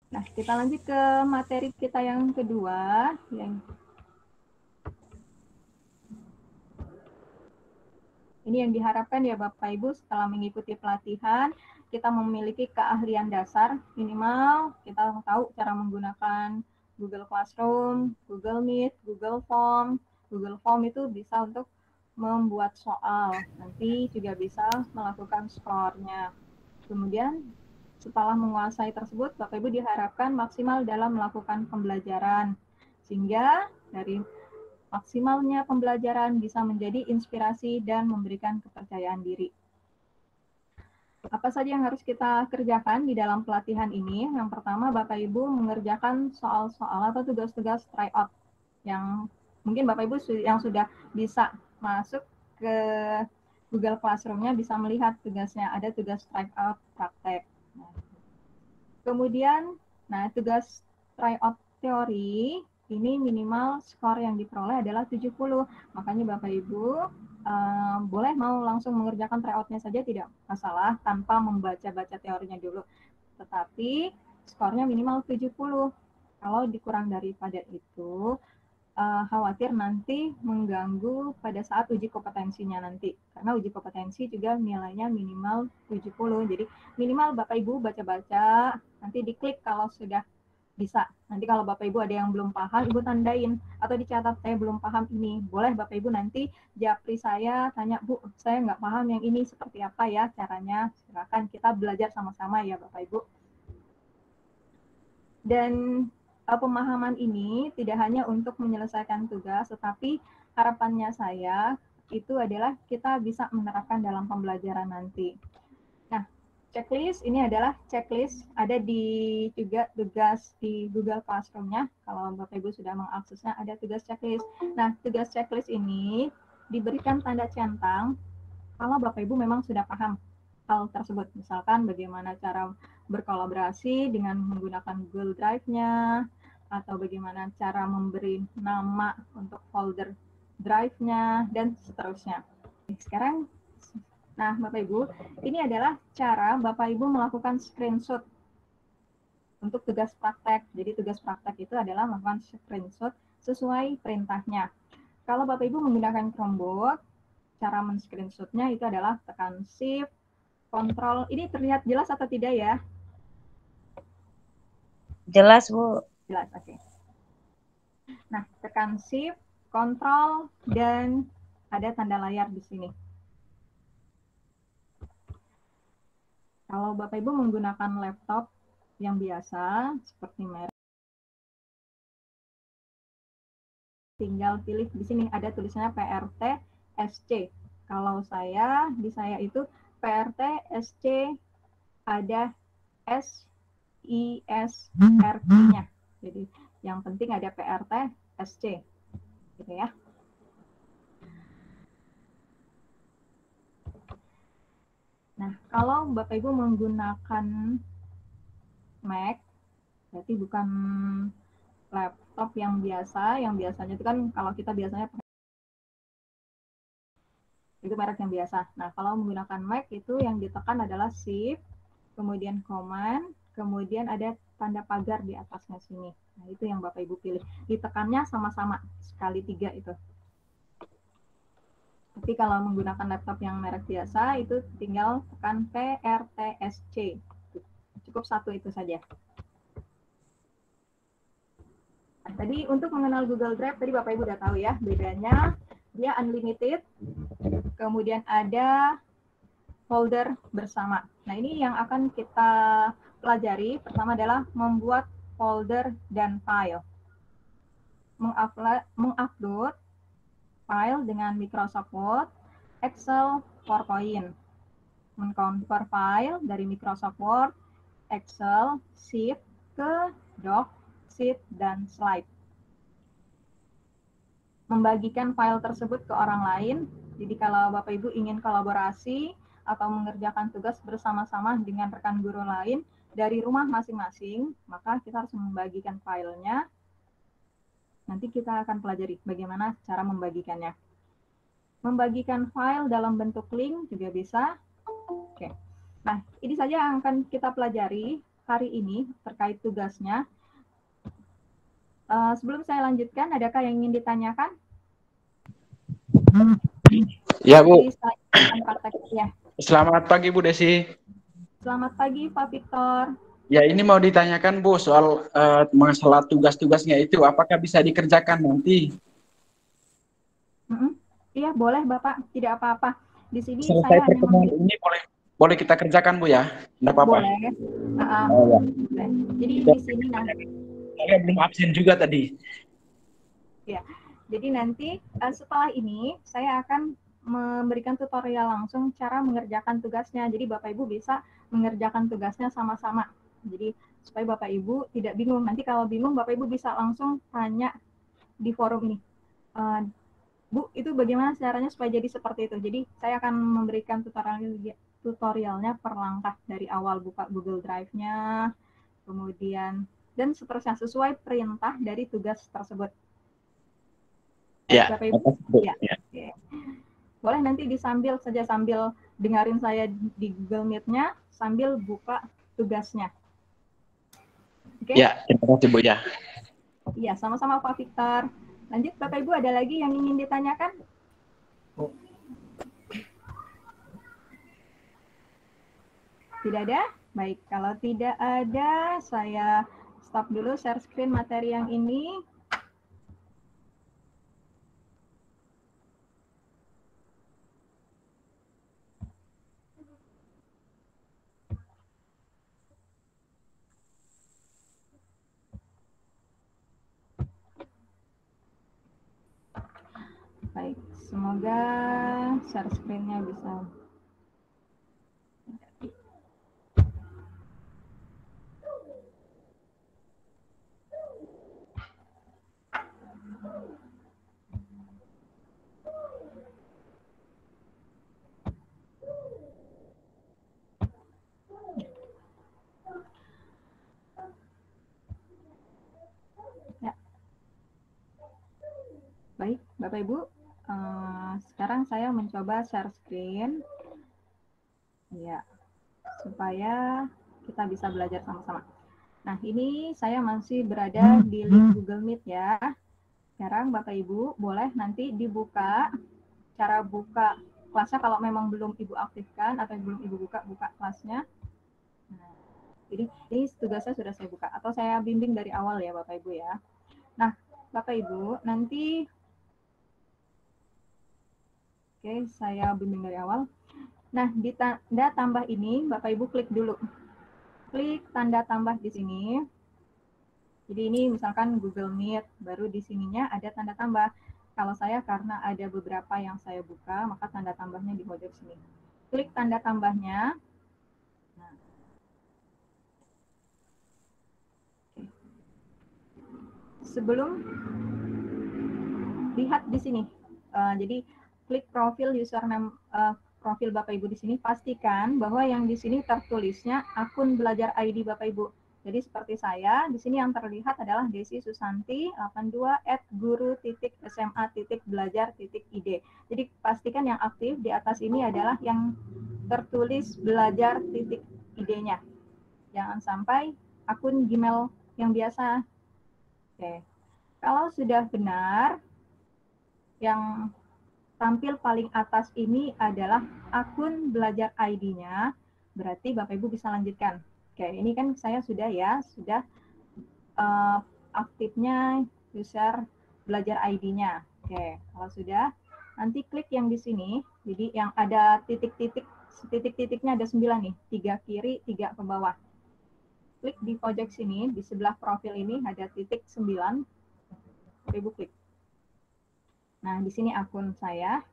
Nah, kita lanjut ke materi kita yang kedua. Ini yang diharapkan ya Bapak Ibu setelah mengikuti pelatihan, kita memiliki keahlian dasar, minimal kita tahu cara menggunakan Google Classroom, Google Meet, Google Form. Google Form itu bisa untuk membuat soal, nanti juga bisa melakukan skornya. Kemudian setelah menguasai tersebut, Bapak Ibu diharapkan maksimal dalam melakukan pembelajaran, sehingga dari maksimalnya pembelajaran bisa menjadi inspirasi dan memberikan kepercayaan diri. Apa saja yang harus kita kerjakan di dalam pelatihan ini? Yang pertama, Bapak Ibu mengerjakan soal-soal atau tugas-tugas tryout yang mungkin Bapak Ibu yang sudah bisa masuk ke Google Classroom-nya bisa melihat tugasnya. Ada tugas tryout praktek. Kemudian, tugas tryout teori ini minimal skor yang diperoleh adalah 70. Makanya Bapak Ibu boleh mau langsung mengerjakan tryout-nya saja tidak masalah tanpa membaca-baca teorinya dulu. Tetapi skornya minimal 70. Kalau dikurang daripada itu, khawatir nanti mengganggu pada saat uji kompetensinya nanti. Karena uji kompetensi juga nilainya minimal 70. Jadi minimal Bapak Ibu baca-baca, nanti diklik kalau sudah bisa. Nanti kalau Bapak Ibu ada yang belum paham, Ibu tandain atau dicatat saya belum paham ini. Boleh Bapak Ibu nanti japri saya, tanya Bu, saya nggak paham yang ini seperti apa ya caranya. Silakan kita belajar sama-sama ya Bapak Ibu. Dan pemahaman ini tidak hanya untuk menyelesaikan tugas, tetapi harapannya saya itu adalah kita bisa menerapkan dalam pembelajaran nanti. Nah, checklist ini adalah checklist ada di juga tugas di Google Classroom-nya. Kalau Bapak Ibu sudah mengaksesnya ada tugas checklist. Nah, tugas checklist ini diberikan tanda centang kalau Bapak Ibu memang sudah paham hal tersebut. Misalkan bagaimana cara berkolaborasi dengan menggunakan Google Drive-nya, atau bagaimana cara memberi nama untuk folder drive-nya, dan seterusnya. Sekarang, Bapak Ibu, ini adalah cara Bapak Ibu melakukan screenshot untuk tugas praktek. Jadi tugas praktek itu adalah melakukan screenshot sesuai perintahnya. Kalau Bapak Ibu menggunakan Chromebook, cara men-screenshot-nya itu adalah tekan Shift, Kontrol. Ini terlihat jelas atau tidak ya? Jelas, Bu. Jelas, oke. Nah, tekan Shift, Kontrol, dan ada tanda layar di sini. Kalau Bapak Ibu menggunakan laptop yang biasa, seperti merek, tinggal pilih di sini, ada tulisannya PRT SC. Kalau di saya itu PRT SC ada SISRQ-nya. Jadi yang penting ada PRT SC. Gitu ya. Nah, kalau Bapak Ibu menggunakan Mac, berarti bukan laptop yang biasanya itu kan kalau kita biasanya itu merek yang biasa. Nah, kalau menggunakan Mac itu yang ditekan adalah Shift, kemudian Command, kemudian ada tanda pagar di atasnya sini. Nah, itu yang Bapak Ibu pilih. Ditekannya sama-sama, sekali 3 itu. Tapi kalau menggunakan laptop yang merek biasa, itu tinggal tekan PRTSC. Cukup satu itu saja. Nah, tadi untuk mengenal Google Drive, tadi Bapak Ibu udah tahu ya, bedanya dia unlimited, kemudian ada folder bersama. Nah, ini yang akan kita pelajari. Pertama adalah membuat folder dan file. Mengupload file dengan Microsoft Word, Excel, PowerPoint. Mengconvert file dari Microsoft Word, Excel, Sheet ke Doc, Sheet, dan Slide. Membagikan file tersebut ke orang lain. Jadi kalau Bapak Ibu ingin kolaborasi atau mengerjakan tugas bersama-sama dengan rekan guru lain dari rumah masing-masing, maka kita harus membagikan filenya. Nanti kita akan pelajari bagaimana cara membagikannya. Membagikan file dalam bentuk link juga bisa. Oke. Nah, ini saja yang akan kita pelajari. hari ini terkait tugasnya. Sebelum saya lanjutkan, adakah yang ingin ditanyakan? Ya, Bu. Ya. Selamat pagi, Bu Desi. Selamat pagi, Pak Victor. Ya, ini mau ditanyakan, Bu, soal masalah tugas-tugasnya itu, apakah bisa dikerjakan nanti? Iya, boleh, Bapak. Tidak apa-apa. Di sini Selesai saya hanya pertemuan ini, boleh kita kerjakan, Bu, ya? Tidak apa-apa. boleh. Oh, ya. Jadi Ya, di sini saya belum absen juga tadi. Ya, jadi nanti setelah ini saya akan memberikan tutorial langsung cara mengerjakan tugasnya. Jadi Bapak Ibu bisa mengerjakan tugasnya sama-sama. Jadi supaya Bapak Ibu tidak bingung. Nanti kalau bingung Bapak Ibu bisa langsung tanya di forum ini. Bu, itu bagaimana caranya supaya jadi seperti itu? Jadi saya akan memberikan tutorialnya per langkah dari awal buka Google Drive-nya, kemudian dan seterusnya sesuai perintah dari tugas tersebut. Ya, Bapak Ibu? ya. Oke. Boleh nanti sambil dengarin saya di Google Meet-nya sambil buka tugasnya. Oke? Ya, terima kasih, Bu, ya. Iya, sama-sama Pak Victor. Lanjut, Bapak Ibu ada lagi yang ingin ditanyakan? Tidak ada? Baik, kalau tidak ada, saya stop dulu share screen materi yang ini. Baik, semoga share screen-nya bisa. Ya. Baik, Bapak Ibu, sekarang saya mencoba share screen. Ya, supaya kita bisa belajar sama-sama. Nah, ini saya masih berada di link Google Meet ya. Sekarang Bapak Ibu boleh nanti dibuka, cara buka kelasnya kalau memang belum Ibu aktifkan atau belum Ibu buka kelasnya. Nah, jadi ini tugasnya sudah saya buka atau saya bimbing dari awal ya Bapak Ibu ya. Nah, Bapak Ibu nanti, oke, saya bimbing dari awal. Nah, di tanda tambah ini Bapak Ibu klik dulu. Klik tanda tambah di sini. Jadi ini misalkan Google Meet, baru di sininya ada tanda tambah. Kalau saya karena ada beberapa yang saya buka, maka tanda tambahnya di pojok sini. Klik tanda tambahnya. Nah. Sebelum lihat di sini, jadi klik profil username profil Bapak Ibu di sini, pastikan bahwa yang di sini tertulisnya akun belajar ID Bapak Ibu. Jadi seperti saya, di sini yang terlihat adalah Desi Susanti 82@guru.sma.belajar.id. Jadi pastikan yang aktif di atas ini adalah yang tertulis belajar.id-nya. Jangan sampai akun Gmail yang biasa. Oke. Kalau sudah benar, yang tampil paling atas ini adalah akun belajar ID-nya, berarti Bapak Ibu bisa lanjutkan. Oke, ini kan saya sudah ya, sudah aktifnya user belajar ID-nya. Oke, kalau sudah, nanti klik yang di sini, jadi yang ada titik-titiknya ada 9 nih, 3 kiri, 3 ke bawah. Klik di pojok sini, di sebelah profil ini ada titik 9, Bapak Ibu klik. Nah, di sini akun saya.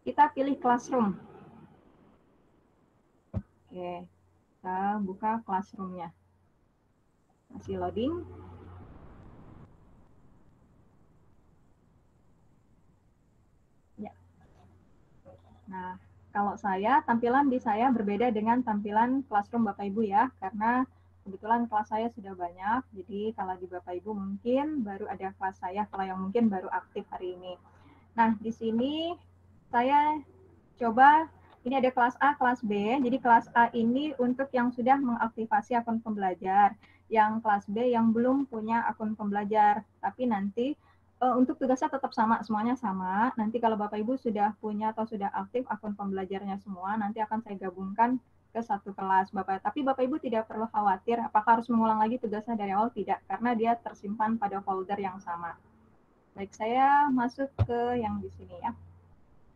Kita pilih Classroom. Oke, kita buka Classroom-nya. Masih loading. Ya. Nah, kalau tampilan di saya berbeda dengan tampilan Classroom Bapak Ibu ya, karena kebetulan kelas saya sudah banyak, jadi kalau di Bapak Ibu mungkin baru ada kelas saya, kalau yang mungkin baru aktif hari ini. Nah, di sini saya coba ini ada kelas A, kelas B. Jadi kelas A ini untuk yang sudah mengaktifasi akun pembelajar. Yang kelas B yang belum punya akun pembelajar. Tapi nanti untuk tugasnya tetap sama, semuanya sama. Nanti kalau Bapak Ibu sudah punya atau sudah aktif akun pembelajarnya semua, nanti akan saya gabungkan ke satu kelas Bapak. Tapi Bapak Ibu tidak perlu khawatir apakah harus mengulang lagi tugasnya dari awal, tidak. Karena dia tersimpan pada folder yang sama. Baik, saya masuk ke yang di sini ya.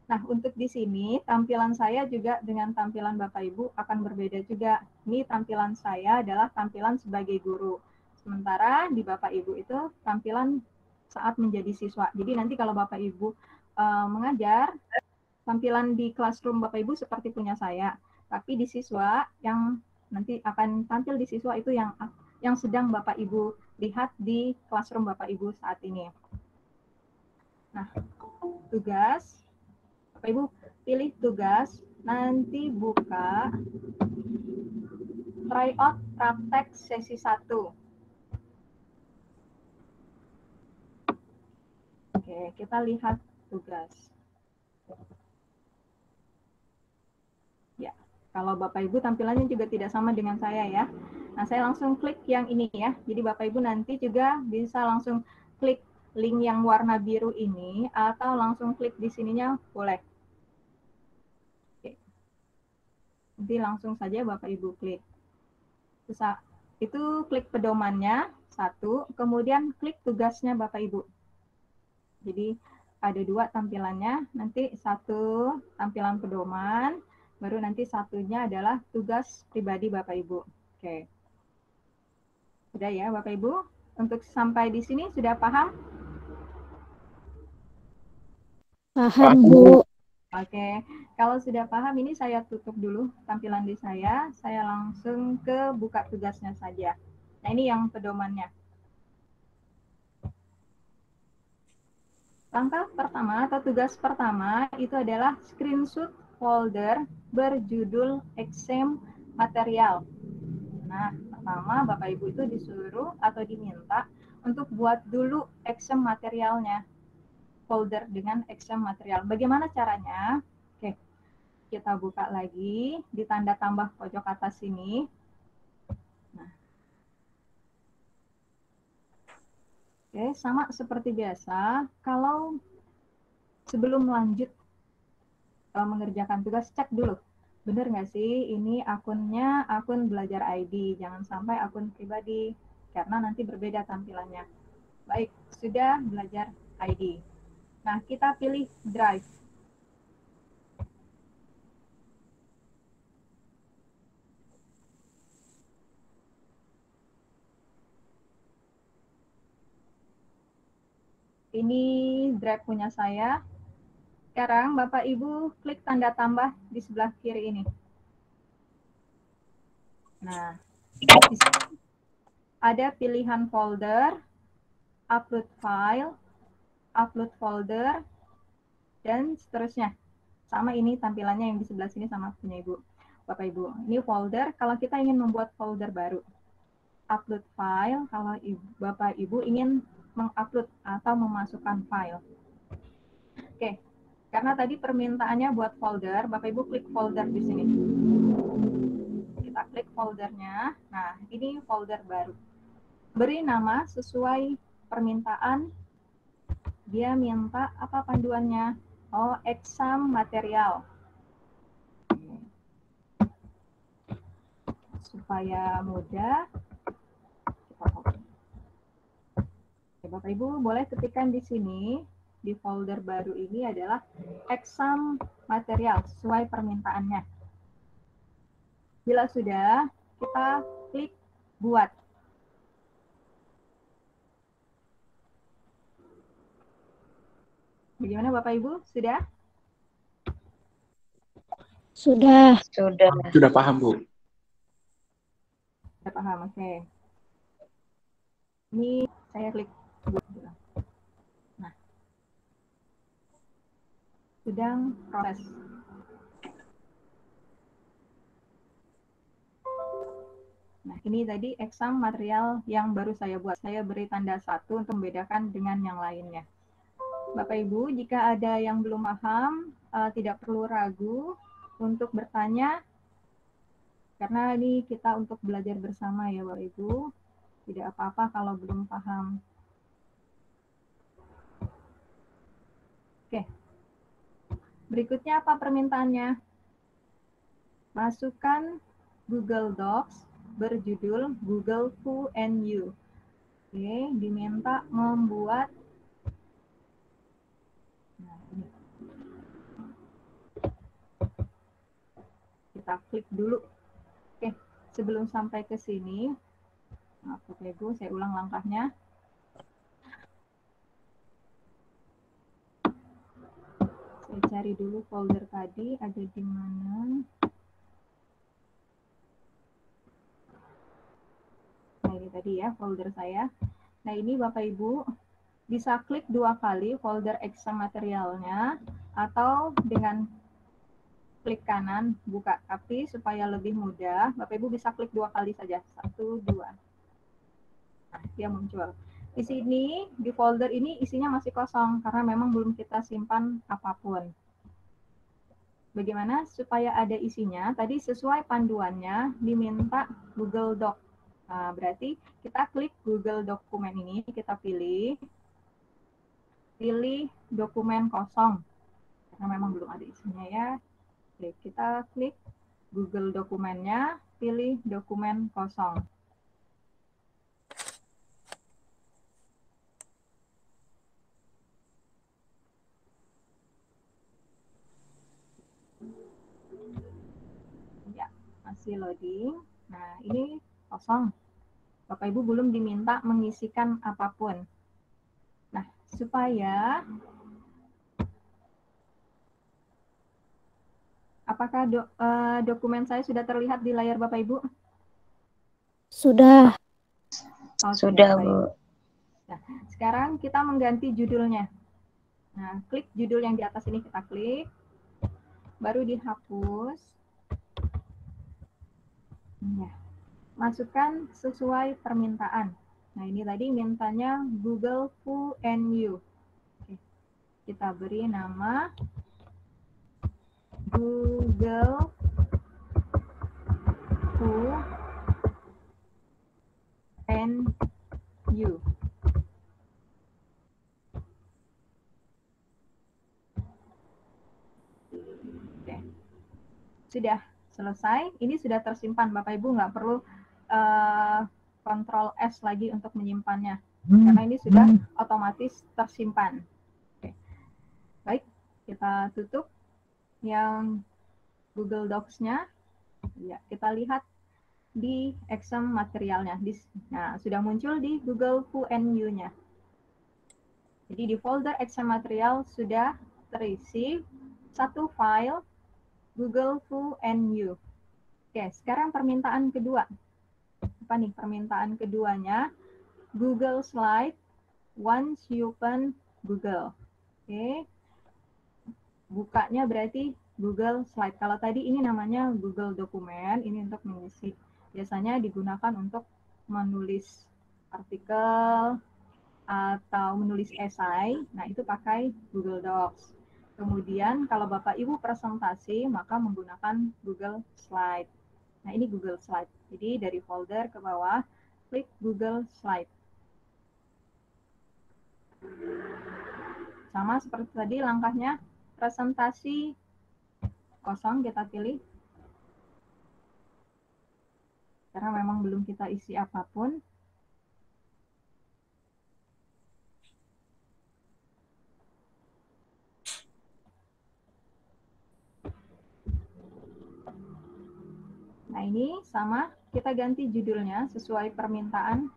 Nah, untuk di sini tampilan saya juga dengan tampilan Bapak Ibu akan berbeda juga. Ini tampilan saya adalah tampilan sebagai guru. Sementara di Bapak Ibu itu tampilan saat menjadi siswa. Jadi nanti kalau Bapak Ibu mengajar, tampilan di classroom Bapak Ibu seperti punya saya. Tapi di siswa yang nanti akan tampil di siswa itu yang sedang Bapak Ibu lihat di classroom Bapak Ibu saat ini. Nah, tugas. Bapak Ibu pilih tugas, nanti buka tryout praktek sesi 1. Oke, kita lihat tugas. Ya, kalau Bapak Ibu tampilannya juga tidak sama dengan saya ya. Nah, saya langsung klik yang ini ya. Jadi Bapak Ibu nanti juga bisa langsung klik link yang warna biru ini atau langsung klik di sininya boleh. Oke. Jadi langsung saja Bapak Ibu klik. Itu klik pedomannya, 1, kemudian klik tugasnya Bapak Ibu. Jadi ada 2 tampilannya, nanti 1 tampilan pedoman, baru nanti satunya adalah tugas pribadi Bapak Ibu. Oke. Sudah ya Bapak Ibu? Untuk sampai di sini sudah paham? Paham, Bu. Oke, kalau sudah paham ini saya tutup dulu tampilan di saya langsung ke buka tugasnya saja. Nah ini yang pedomannya. Langkah pertama atau tugas pertama itu adalah screenshot folder berjudul exam material. Nah, pertama Bapak Ibu itu disuruh atau diminta untuk buat dulu exam materialnya. Folder dengan exam material. Bagaimana caranya? Oke, kita buka lagi di tanda tambah pojok atas sini. Nah. Oke, sama seperti biasa. Kalau sebelum lanjut mengerjakan tugas, cek dulu. Benar nggak sih ini akunnya akun belajar ID, jangan sampai akun pribadi, karena nanti berbeda tampilannya. Baik, sudah belajar ID. Nah, kita pilih Drive. Ini Drive punya saya. Sekarang Bapak Ibu klik tanda tambah di sebelah kiri ini. Nah, di sini ada pilihan folder, upload file, upload folder, dan seterusnya. Sama ini tampilannya yang di sebelah sini sama punya Ibu, Bapak Ibu. Ini folder kalau kita ingin membuat folder baru. Upload file kalau Bapak Ibu ingin mengupload atau memasukkan file. Oke, karena tadi permintaannya buat folder, Bapak Ibu klik folder di sini. Kita klik foldernya. Nah, ini folder baru. Beri nama sesuai permintaan. Dia minta apa panduannya? Oh, exam material. Supaya mudah, kita copy. Oke, Bapak Ibu boleh ketikkan di sini, di folder baru ini adalah exam material sesuai permintaannya. Bila sudah, kita klik buat. Bagaimana Bapak Ibu? Sudah? Sudah. Sudah paham, Bu. Sudah paham, oke. Ini saya klik buat. Nah, sedang proses. Nah, ini tadi exam material yang baru saya buat. Saya beri tanda 1 untuk membedakan dengan yang lainnya. Bapak Ibu, jika ada yang belum paham, tidak perlu ragu. untuk bertanya, karena ini kita untuk belajar bersama ya Bapak Ibu. Tidak apa-apa kalau belum paham. Oke. Berikutnya apa permintaannya? Masukkan Google Docs berjudul Google Who and You. Oke, diminta membuat ini. Kita klik dulu. Oke, sebelum sampai ke sini, maaf Bapak Ibu, saya ulang langkahnya. Saya cari dulu folder tadi ada di mana. Nah, ini tadi ya folder saya. Nah, ini Bapak Ibu bisa klik 2 kali folder exam materialnya atau dengan klik kanan buka. Tapi supaya lebih mudah, Bapak Ibu bisa klik 2 kali saja. 1, 2. Nah, dia muncul. Di sini, di folder ini isinya masih kosong karena memang belum kita simpan apapun. Bagaimana supaya ada isinya? Tadi sesuai panduannya diminta Google Doc. Nah, berarti kita klik Google Dokumen ini, kita pilih dokumen kosong. Karena memang belum ada isinya ya. Oke, kita klik Google Dokumennya, pilih dokumen kosong. Ya, masih loading. Nah, ini kosong. Bapak Ibu belum diminta mengisikan apapun. Nah, supaya apakah dokumen saya sudah terlihat di layar Bapak Ibu? Sudah. Oke, Sudah, baik. Bu. Nah, sekarang kita mengganti judulnya. Nah, klik judul yang di atas ini kita klik. Baru dihapus. Ya. Masukkan sesuai permintaan. Nah, ini tadi mintanya Google Who and You. Oke. Kita beri nama Google Who and You. Oke. Sudah selesai. Ini sudah tersimpan. Bapak Ibu nggak perlu Ctrl S lagi untuk menyimpannya. Karena ini sudah otomatis tersimpan. Oke. Baik, kita tutup yang Google Docs-nya. Ya, kita lihat di exam materialnya. Nah, sudah muncul di Google Who and You-nya. Jadi di folder exam material sudah terisi satu file Google Who and You. Oke, sekarang permintaan kedua. Apa nih permintaan keduanya? Google Slide once you open Google. Oke. Bukanya berarti Google Slide. Kalau tadi ini namanya Google Dokumen, ini untuk mengisi. Biasanya digunakan untuk menulis artikel atau menulis esai. Nah, itu pakai Google Docs. Kemudian kalau Bapak Ibu presentasi, maka menggunakan Google Slide. Nah, ini Google Slide. Jadi dari folder ke bawah, klik Google Slide. Sama seperti tadi langkahnya, presentasi kosong kita pilih. Karena memang belum kita isi apapun. Nah, ini sama, kita ganti judulnya sesuai permintaan.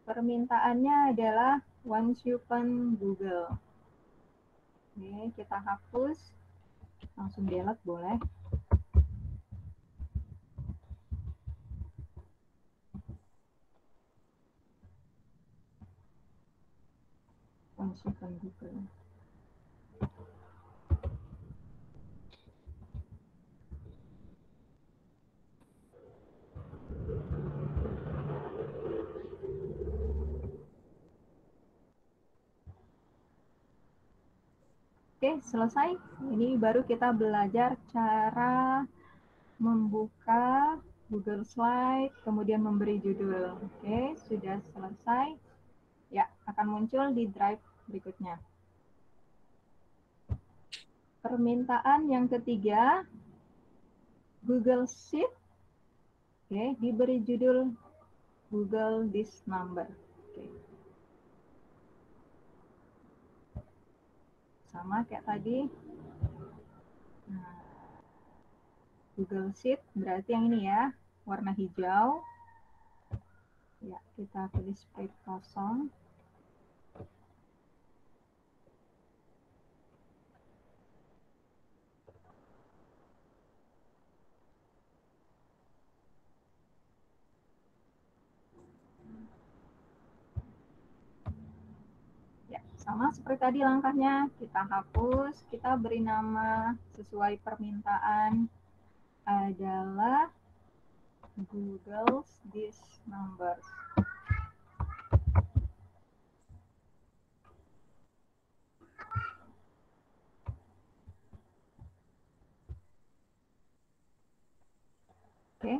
Permintaannya adalah once you open Google. Oke, kita hapus. Langsung delete boleh. Once you open Google. Oke, selesai. Ini baru kita belajar cara membuka Google Slide, kemudian memberi judul. Oke, sudah selesai. Ya, akan muncul di drive berikutnya. Permintaan yang ketiga, Google Sheet. Oke, diberi judul Google this number. Oke. Sama kayak tadi. Nah, Google Sheet berarti yang ini ya, warna hijau. Ya, kita pilih sprite kosong. Ya, sama seperti tadi langkahnya, kita hapus, kita beri nama sesuai permintaan adalah Google this number. Oke,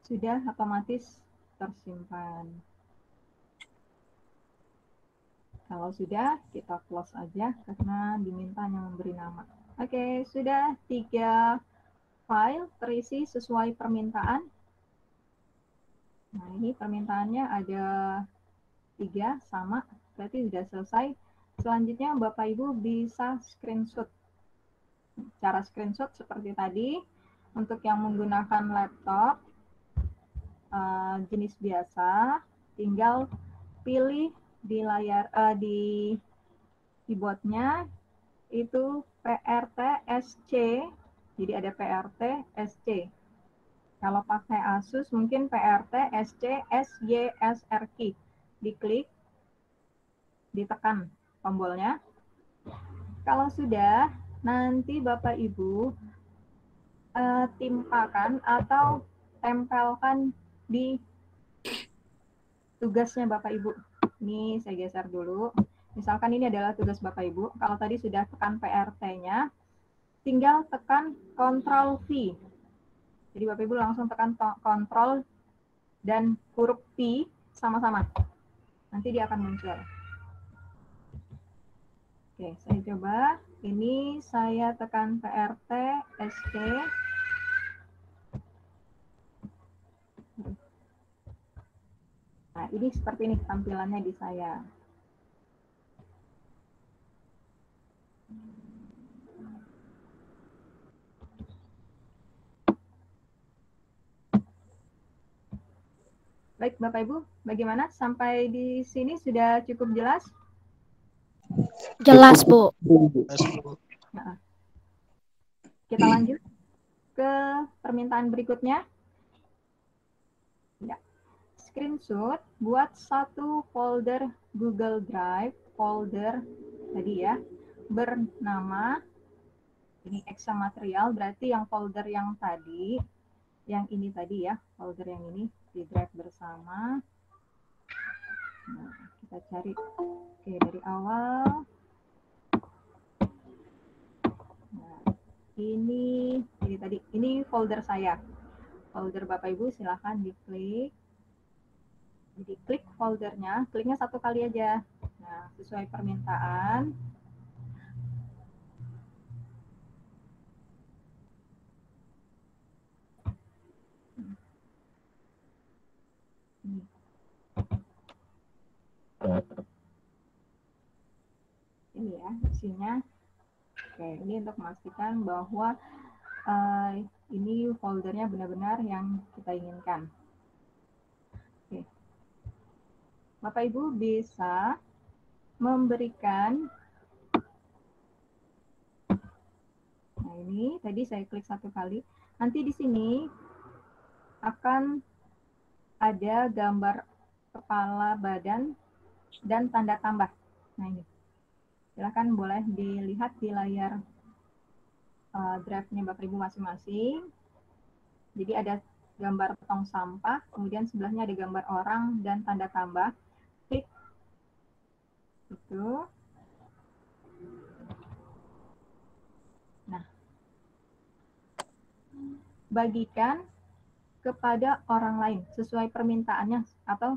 sudah otomatis tersimpan. Kalau sudah, kita close aja karena diminta hanya memberi nama. Oke, sudah 3 file terisi sesuai permintaan. Nah, ini permintaannya ada 3 sama, berarti sudah selesai. Selanjutnya Bapak Ibu bisa screenshot. Cara screenshot seperti tadi, untuk yang menggunakan laptop jenis biasa, tinggal pilih di layar di keyboardnya itu PRT SC, jadi ada PRT SC. Kalau pakai Asus mungkin PRT SC SYSR key, diklik, ditekan tombolnya. Kalau sudah, nanti Bapak Ibu timpakan atau tempelkan di tugasnya Bapak Ibu. Ini saya geser dulu. Misalkan ini adalah tugas Bapak Ibu. Kalau tadi sudah tekan PRT-nya, tinggal tekan Ctrl V. Jadi Bapak Ibu langsung tekan Ctrl dan huruf P sama-sama. Nanti dia akan muncul. Oke, saya coba. Ini saya tekan PRT, SC. Nah, ini seperti ini tampilannya di saya. Baik, Bapak Ibu, bagaimana? Sampai di sini sudah cukup jelas? Jelas, Bu. Nah, kita lanjut ke permintaan berikutnya. Ya. Screenshot, buat satu folder Google Drive, folder tadi ya, bernama, ini Excel material, berarti yang folder yang tadi, yang ini tadi ya, folder yang ini, di drive bersama. Nah, kita cari, oke dari awal. Nah, ini tadi, ini folder saya. Folder Bapak Ibu silahkan diklik. Jadi klik foldernya, kliknya satu kali aja. Nah, sesuai permintaan. Ini ya isinya. Oke, ini untuk memastikan bahwa ini foldernya benar-benar yang kita inginkan. Oke. Bapak Ibu bisa memberikan, nah ini tadi saya klik satu kali, nanti di sini akan ada gambar kepala, badan, dan tanda tambah. Nah ini, silakan boleh dilihat di layar drive-nya Bapak Ibu masing-masing. Jadi ada gambar tong sampah, kemudian sebelahnya ada gambar orang dan tanda tambah. Klik. Itu. bagikan kepada orang lain sesuai permintaannya, atau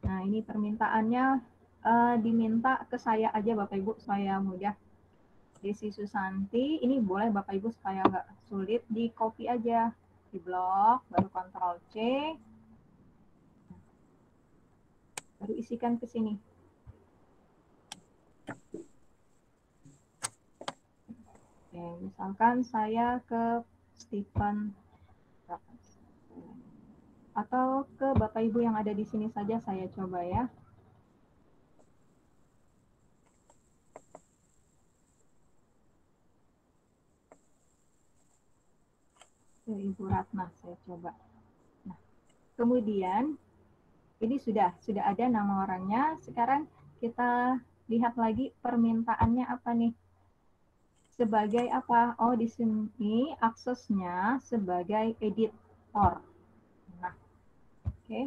nah ini permintaannya diminta ke saya aja Bapak Ibu supaya mudah. Desi Susanti, ini boleh Bapak Ibu supaya nggak sulit, di copy aja, di blok, baru Ctrl C, baru isikan ke sini. Oke, misalkan saya ke Stephen, atau ke Bapak Ibu yang ada di sini saja saya coba ya. Ke Ibu Ratna saya coba. Nah, kemudian ini sudah ada nama orangnya. Sekarang kita lihat lagi permintaannya apa nih? Sebagai apa? Oh, di sini aksesnya sebagai editor. Nah, oke.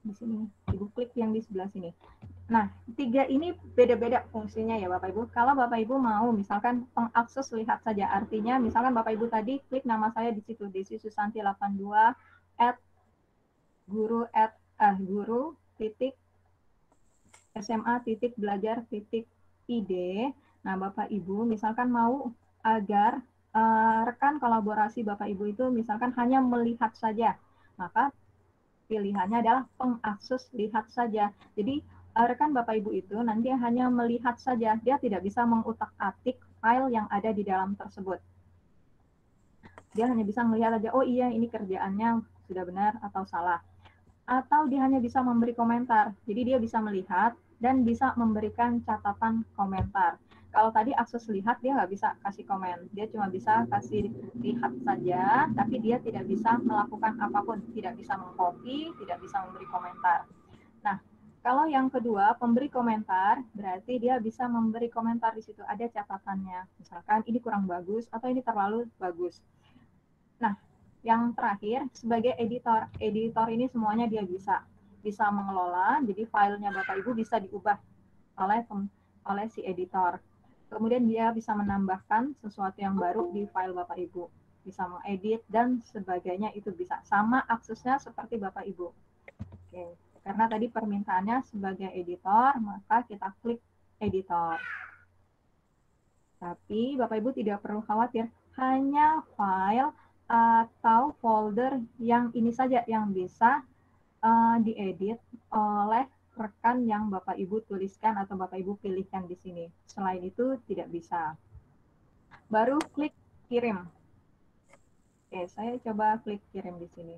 Di sini, Ibu klik yang di sebelah sini. Nah, 3 ini beda-beda fungsinya ya Bapak Ibu. Kalau Bapak Ibu mau misalkan pengakses lihat saja, artinya misalkan Bapak Ibu tadi klik nama saya di situ, Desi Susanti 82 guru titik SMA titik belajar titik ID. Nah, Bapak Ibu misalkan mau agar rekan kolaborasi Bapak Ibu itu misalkan hanya melihat saja, maka pilihannya adalah pengakses lihat saja. Jadi rekan Bapak Ibu itu nanti hanya melihat saja, dia tidak bisa mengutak-atik file yang ada di dalam tersebut. Dia hanya bisa melihat aja, oh iya ini kerjaannya sudah benar atau salah. Atau dia hanya bisa memberi komentar. Jadi dia bisa melihat dan bisa memberikan catatan komentar. Kalau tadi akses lihat, dia nggak bisa kasih komen. Dia cuma bisa kasih lihat saja, tapi dia tidak bisa melakukan apapun. Tidak bisa mengcopy, tidak bisa memberi komentar. Nah, kalau yang kedua, pemberi komentar, berarti dia bisa memberi komentar di situ. Ada catatannya. Misalkan ini kurang bagus, atau ini terlalu bagus. Nah, yang terakhir, sebagai editor. Editor ini semuanya dia bisa mengelola, jadi filenya Bapak Ibu bisa diubah oleh si editor. Kemudian dia bisa menambahkan sesuatu yang baru di file Bapak Ibu. Bisa mengedit dan sebagainya, itu bisa. Sama aksesnya seperti Bapak Ibu. Oke. Karena tadi permintaannya sebagai editor, maka kita klik editor. Tapi Bapak Ibu tidak perlu khawatir, hanya file atau folder yang ini saja yang bisa diedit oleh rekan yang Bapak Ibu tuliskan atau Bapak Ibu pilihkan di sini. Selain itu tidak bisa. Baru klik kirim. Oke, saya coba klik kirim di sini.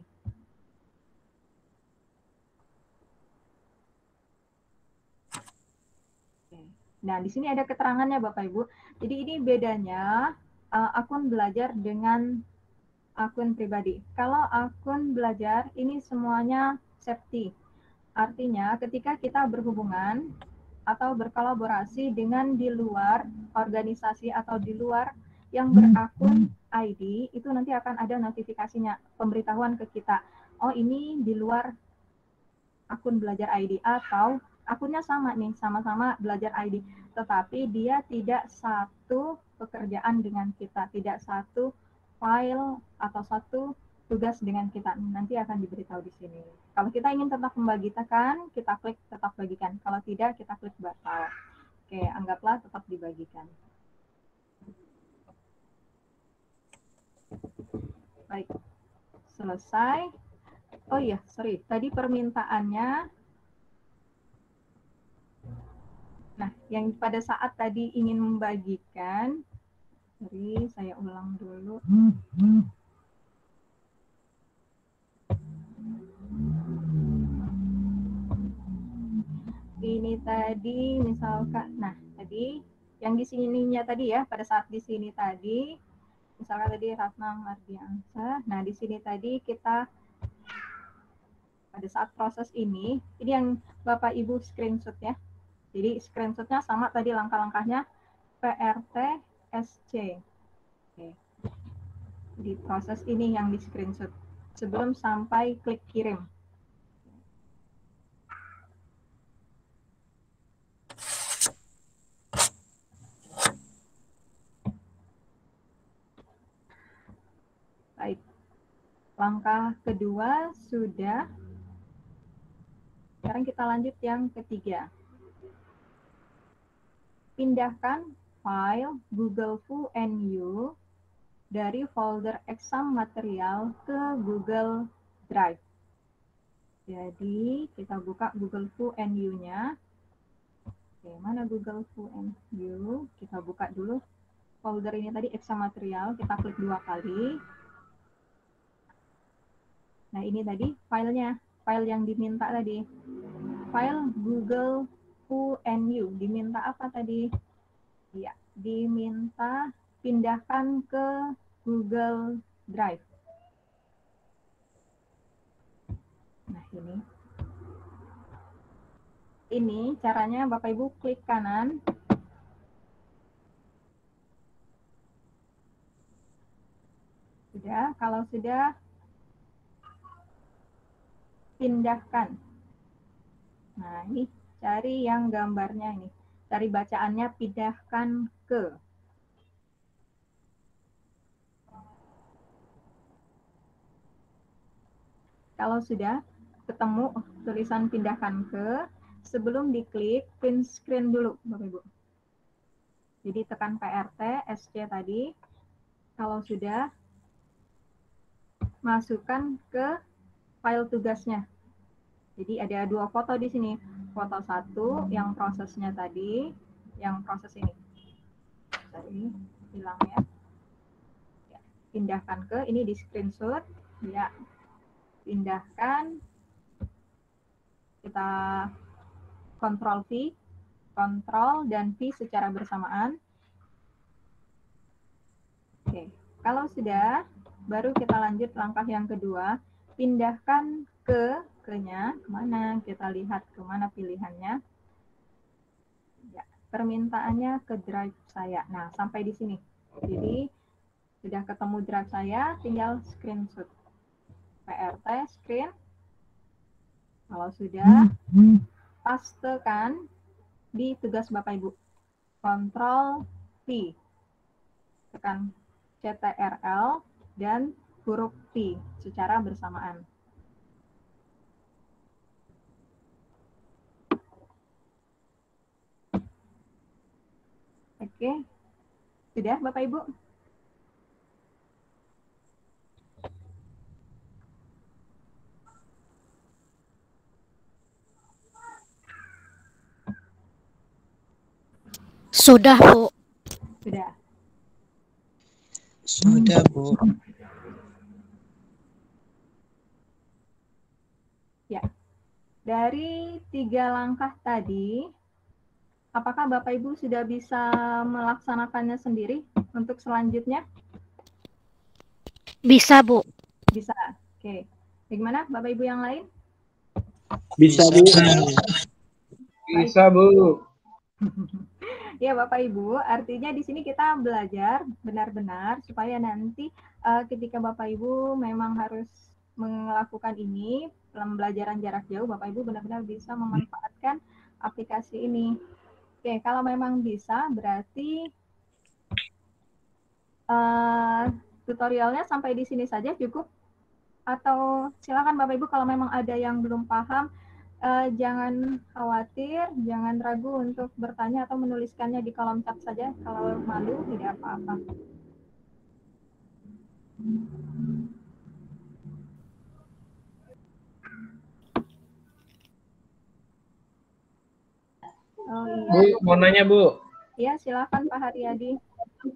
Nah, di sini ada keterangannya Bapak Ibu. Jadi ini bedanya akun belajar dengan akun pribadi. Kalau akun belajar ini semuanya safety. Artinya ketika kita berhubungan atau berkolaborasi dengan di luar organisasi atau di luar yang berakun ID, itu nanti akan ada notifikasinya, pemberitahuan ke kita. Oh, ini di luar akun belajar ID, atau akunnya sama nih, sama-sama belajar ID, tetapi dia tidak satu pekerjaan dengan kita, tidak satu file atau satu tugas dengan kita. Nanti akan diberitahu di sini. Kalau kita ingin tetap membagikan, kita klik tetap bagikan. Kalau tidak, kita klik batal. Oke, anggaplah tetap dibagikan. Baik, selesai. Oh iya, sorry. Tadi permintaannya. Nah, yang pada saat tadi ingin membagikan, sorry, saya ulang dulu. Ini tadi misalkan, nah tadi yang di sininya tadi ya, pada saat di sini tadi, misalkan tadi Ratna Mardiansyah, nah di sini tadi kita pada saat proses ini yang Bapak Ibu screenshot ya. Jadi screenshotnya sama tadi langkah-langkahnya PRTSC. Oke. Di proses ini yang di screenshot sebelum sampai klik kirim. Baik. Langkah kedua sudah. Sekarang kita lanjut yang ketiga. Pindahkan file Google VNU dari folder exam material ke Google Drive. Jadi kita buka Google VNU-nya. Oke, mana Google VNU? Kita buka dulu folder ini tadi exam material. Kita klik 2 kali. Nah ini tadi filenya, file yang diminta tadi. File Google VNU. Diminta apa tadi? Ya, diminta pindahkan ke Google Drive. Nah, ini caranya Bapak Ibu klik kanan. Sudah, kalau sudah pindahkan. Nah, ini cari yang gambarnya ini. Cari bacaannya pindahkan ke. Kalau sudah ketemu tulisan pindahkan ke, sebelum diklik print screen dulu, Bapak Ibu. Jadi tekan PRT, SC tadi. Kalau sudah, masukkan ke file tugasnya. Jadi ada 2 foto di sini. Foto 1 yang prosesnya tadi, yang proses ini. Tadi hilang ya. Pindahkan ke, ini di screenshot. Ya, pindahkan. Kita Ctrl V, Ctrl dan V secara bersamaan. Oke, kalau sudah, baru kita lanjut langkah yang kedua. Pindahkan ke-nya, kemana? Kita lihat kemana pilihannya. Ya, permintaannya ke drive saya. Nah, sampai di sini. Jadi, sudah ketemu drive saya, tinggal screenshot. PRT, screen. Kalau sudah, pastekan di tugas Bapak Ibu. Ctrl V. Tekan CTRL dan huruf T secara bersamaan. Oke. Sudah Bapak Ibu? Sudah, Bu. Sudah. Sudah, Bu. Ya. Dari 3 langkah tadi, apakah Bapak Ibu sudah bisa melaksanakannya sendiri untuk selanjutnya? Bisa, Bu. Bisa. Oke. Bagaimana Bapak Ibu yang lain? Bisa, Bu. Bisa, Bu. Ya Bapak Ibu, artinya di sini kita belajar benar-benar supaya nanti ketika Bapak Ibu memang harus melakukan ini, pembelajaran jarak jauh, Bapak Ibu benar-benar bisa memanfaatkan aplikasi ini. Oke, kalau memang bisa, berarti tutorialnya sampai di sini saja cukup? Atau silakan Bapak Ibu kalau memang ada yang belum paham, jangan khawatir, jangan ragu untuk bertanya atau menuliskannya di kolom chat saja. Kalau malu, tidak apa-apa. Oh iya. Bu, mau nanya, Bu. Ya, silakan Pak Haryadi.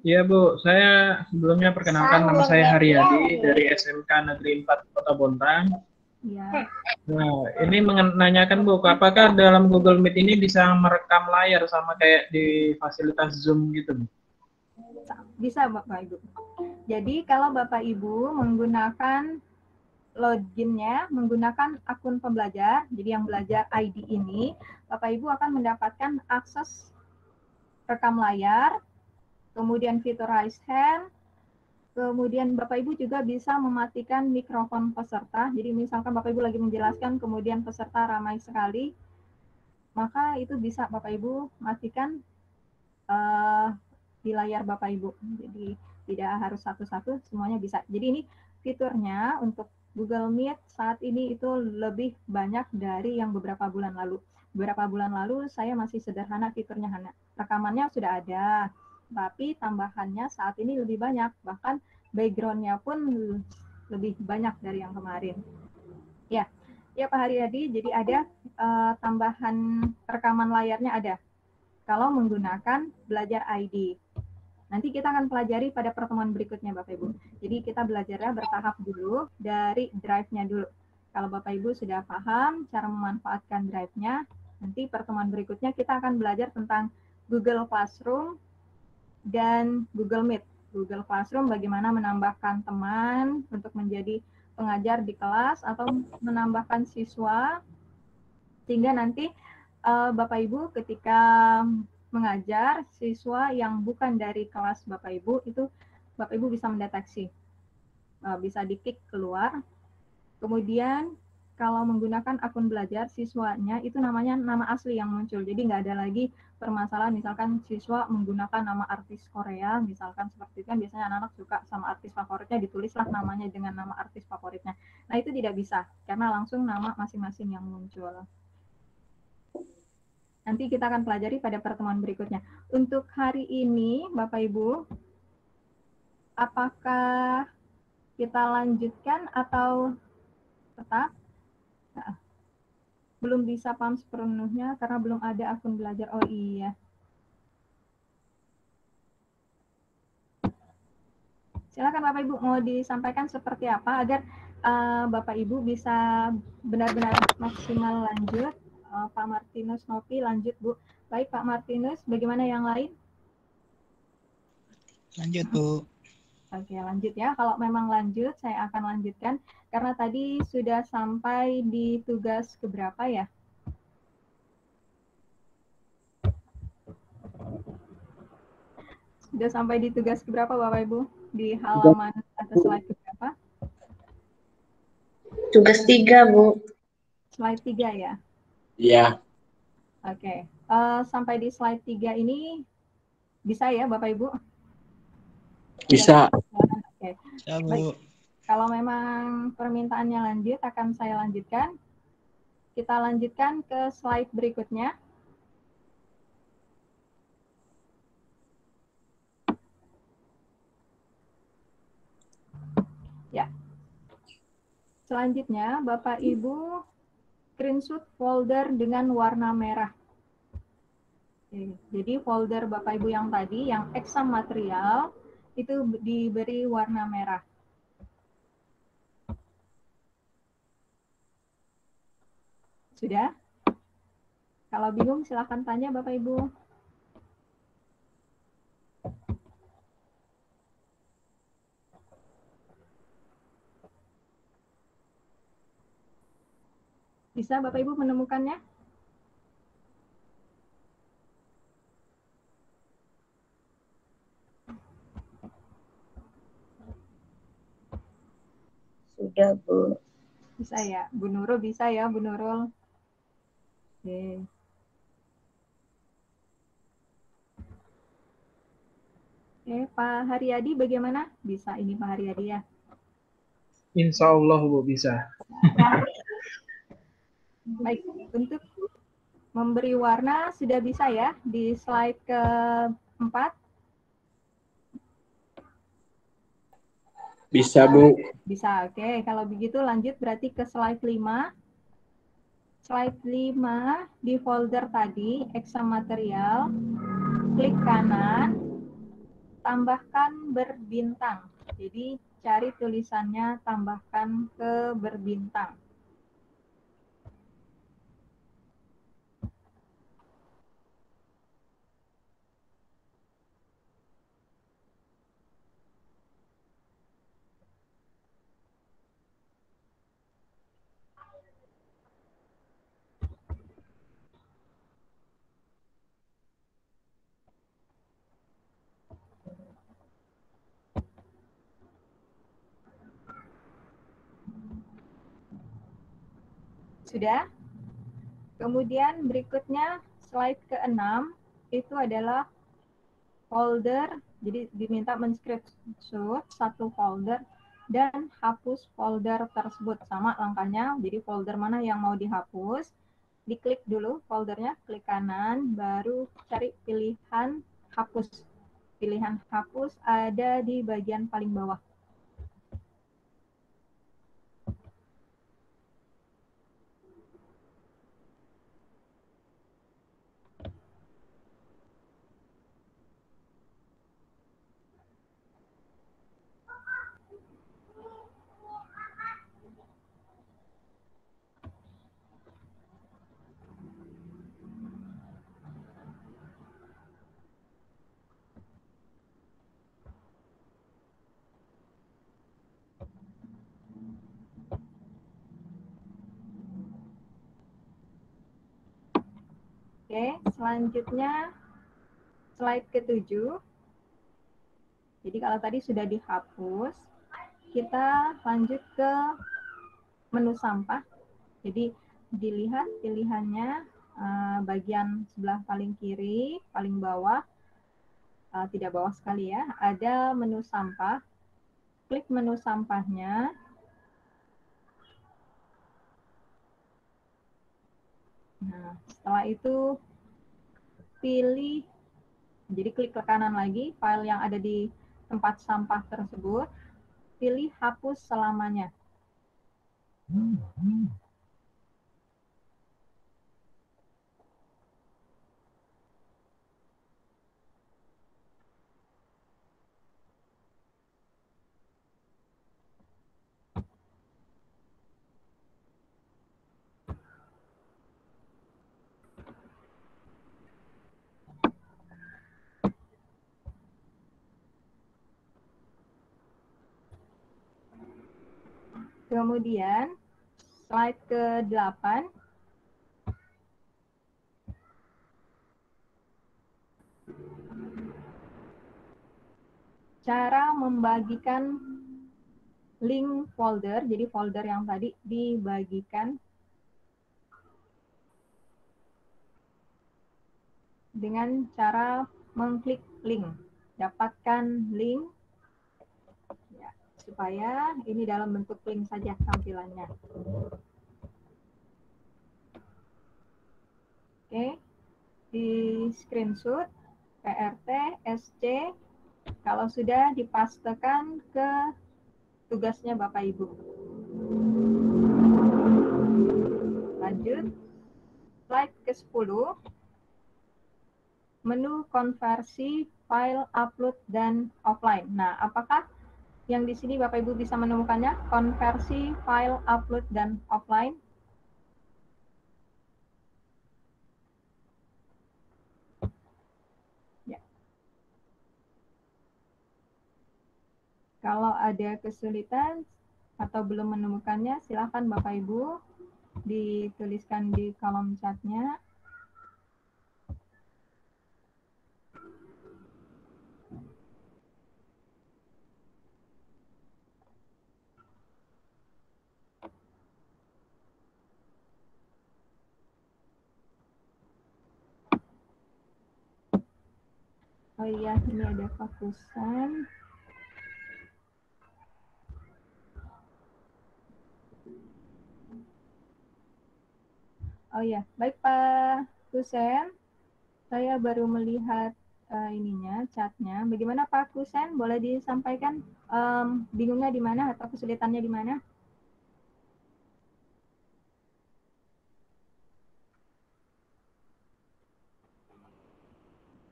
Iya, Bu. Saya sebelumnya perkenalkan, nama saya Haryadi dari SMK Negeri 4 Kota Bontang. Ya. Nah, ini menanyakan, Bu, apakah dalam Google Meet ini bisa merekam layar sama kayak di fasilitas Zoom gitu, Bu? Bisa, Bapak Ibu. Jadi, kalau Bapak Ibu menggunakan loginnya, menggunakan akun pembelajar, jadi yang belajar ID ini, Bapak Ibu akan mendapatkan akses rekam layar, kemudian fitur raise hand, kemudian Bapak Ibu juga bisa mematikan mikrofon peserta. Jadi misalkan Bapak Ibu lagi menjelaskan, kemudian peserta ramai sekali, maka itu bisa Bapak Ibu matikan di layar Bapak Ibu. Jadi tidak harus satu-satu, semuanya bisa. Jadi ini fiturnya untuk Google Meet saat ini itu lebih banyak dari yang beberapa bulan lalu. Beberapa bulan lalu saya masih sederhana fiturnya, hanya rekamannya sudah ada, tapi tambahannya saat ini lebih banyak, bahkan background-nya pun lebih banyak dari yang kemarin. Ya, ya Pak Haryadi, jadi ada tambahan rekaman layarnya ada. Kalau menggunakan Belajar ID. Nanti kita akan pelajari pada pertemuan berikutnya Bapak Ibu. Jadi kita belajarnya bertahap dulu dari drive-nya dulu. Kalau Bapak Ibu sudah paham cara memanfaatkan drive-nya, nanti pertemuan berikutnya kita akan belajar tentang Google Classroom dan Google Meet. Google Classroom bagaimana menambahkan teman untuk menjadi pengajar di kelas atau menambahkan siswa sehingga nanti Bapak Ibu ketika mengajar siswa yang bukan dari kelas Bapak Ibu itu Bapak Ibu bisa mendeteksi, bisa di-kick keluar. Kemudian kalau menggunakan akun belajar siswanya itu namanya nama asli yang muncul, jadi nggak ada lagi permasalahan misalkan siswa menggunakan nama artis Korea misalkan, seperti itu kan biasanya anak-anak suka sama artis favoritnya ditulislah namanya dengan nama artis favoritnya. Nah itu tidak bisa karena langsung nama masing-masing yang muncul. Nanti kita akan pelajari pada pertemuan berikutnya. Untuk hari ini, Bapak Ibu, apakah kita lanjutkan atau tetap? Nah, belum bisa paham sepenuhnya karena belum ada akun belajar. Oh iya. Silakan Bapak Ibu, mau disampaikan seperti apa agar Bapak Ibu bisa benar-benar maksimal lanjut. Pak Martinus Novi lanjut Bu. Baik Pak Martinus, bagaimana yang lain? Lanjut Bu. Oke, lanjut ya. Kalau memang lanjut, saya akan lanjutkan. Karena tadi sudah sampai di tugas keberapa ya? Sudah sampai di tugas keberapa Bapak Ibu? Di halaman atau slide keberapa? Tugas 3, Bu. Slide 3 ya? Iya. Oke. Sampai di slide 3 ini bisa ya Bapak Ibu? Bisa. Oke. Bisa Bu. Baik. Kalau memang permintaannya lanjut, akan saya lanjutkan. Kita lanjutkan ke slide berikutnya. Ya. Selanjutnya, Bapak Ibu screenshot folder dengan warna merah. Oke. Jadi folder Bapak Ibu yang tadi, yang exam material, itu diberi warna merah. Sudah? Kalau bingung silahkan tanya Bapak Ibu. Bisa Bapak Ibu menemukannya? Sudah, Bu. Bisa ya, Bu Nurul bisa ya, Bu Nurul. Oke. Oke, Pak Haryadi bagaimana? Bisa ini Pak Haryadi ya? Insya Allah Bu bisa. Baik, untuk memberi warna sudah bisa ya di slide keempat? Bisa Bu. Bisa, oke. Kalau begitu lanjut berarti ke slide 5. Slide 5 di folder tadi, exam material, klik kanan, tambahkan berbintang. Jadi cari tulisannya, tambahkan ke berbintang. Sudah? Kemudian berikutnya slide ke-6 itu adalah folder, jadi diminta men-screenshot satu folder dan hapus folder tersebut. Sama langkahnya, jadi folder mana yang mau dihapus, diklik dulu foldernya, klik kanan, baru cari pilihan hapus. Pilihan hapus ada di bagian paling bawah. Oke, selanjutnya slide ke-7. Jadi kalau tadi sudah dihapus, kita lanjut ke menu sampah. Jadi dilihat pilihannya bagian sebelah paling kiri, paling bawah, tidak bawah sekali ya, ada menu sampah. Klik menu sampahnya. Nah, setelah itu pilih, jadi klik ke kanan lagi, file yang ada di tempat sampah tersebut, pilih hapus selamanya. Kemudian slide ke-8. Cara membagikan link folder, jadi folder yang tadi dibagikan dengan cara mengklik link. Dapatkan link, ya, supaya ini dalam bentuk link saja tampilannya. Oke, di screenshot, PRT, SC, kalau sudah dipastekan ke tugasnya Bapak Ibu. Lanjut, slide ke-10, menu konversi file upload dan offline. Nah, apakah yang di sini Bapak Ibu bisa menemukannya? Konversi file upload dan offline. Ya. Kalau ada kesulitan atau belum menemukannya, silakan Bapak Ibu dituliskan di kolom chatnya. Oh iya, ini ada fokusan. Oh iya, baik Pak Kusen. Saya baru melihat ininya, chatnya. Bagaimana Pak Kusen? Boleh disampaikan bingungnya di mana atau kesulitannya di mana?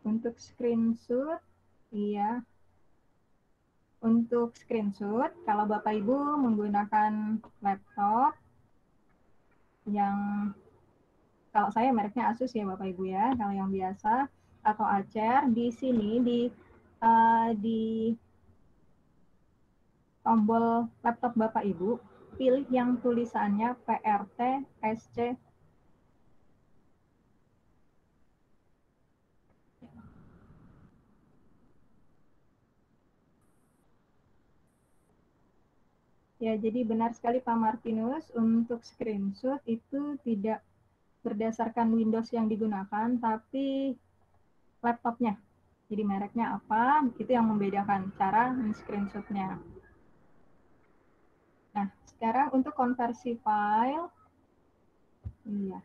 Untuk screenshot, iya. Untuk screenshot, kalau Bapak Ibu menggunakan laptop yang, kalau saya mereknya Asus ya Bapak Ibu ya, kalau yang biasa atau Acer, di sini di tombol laptop Bapak Ibu, pilih yang tulisannya PRT SC. Ya, jadi benar sekali Pak Martinus, untuk screenshot itu tidak berdasarkan Windows yang digunakan, tapi laptopnya. Jadi mereknya apa, itu yang membedakan cara men-screenshotnya. Nah, sekarang untuk konversi file, iya,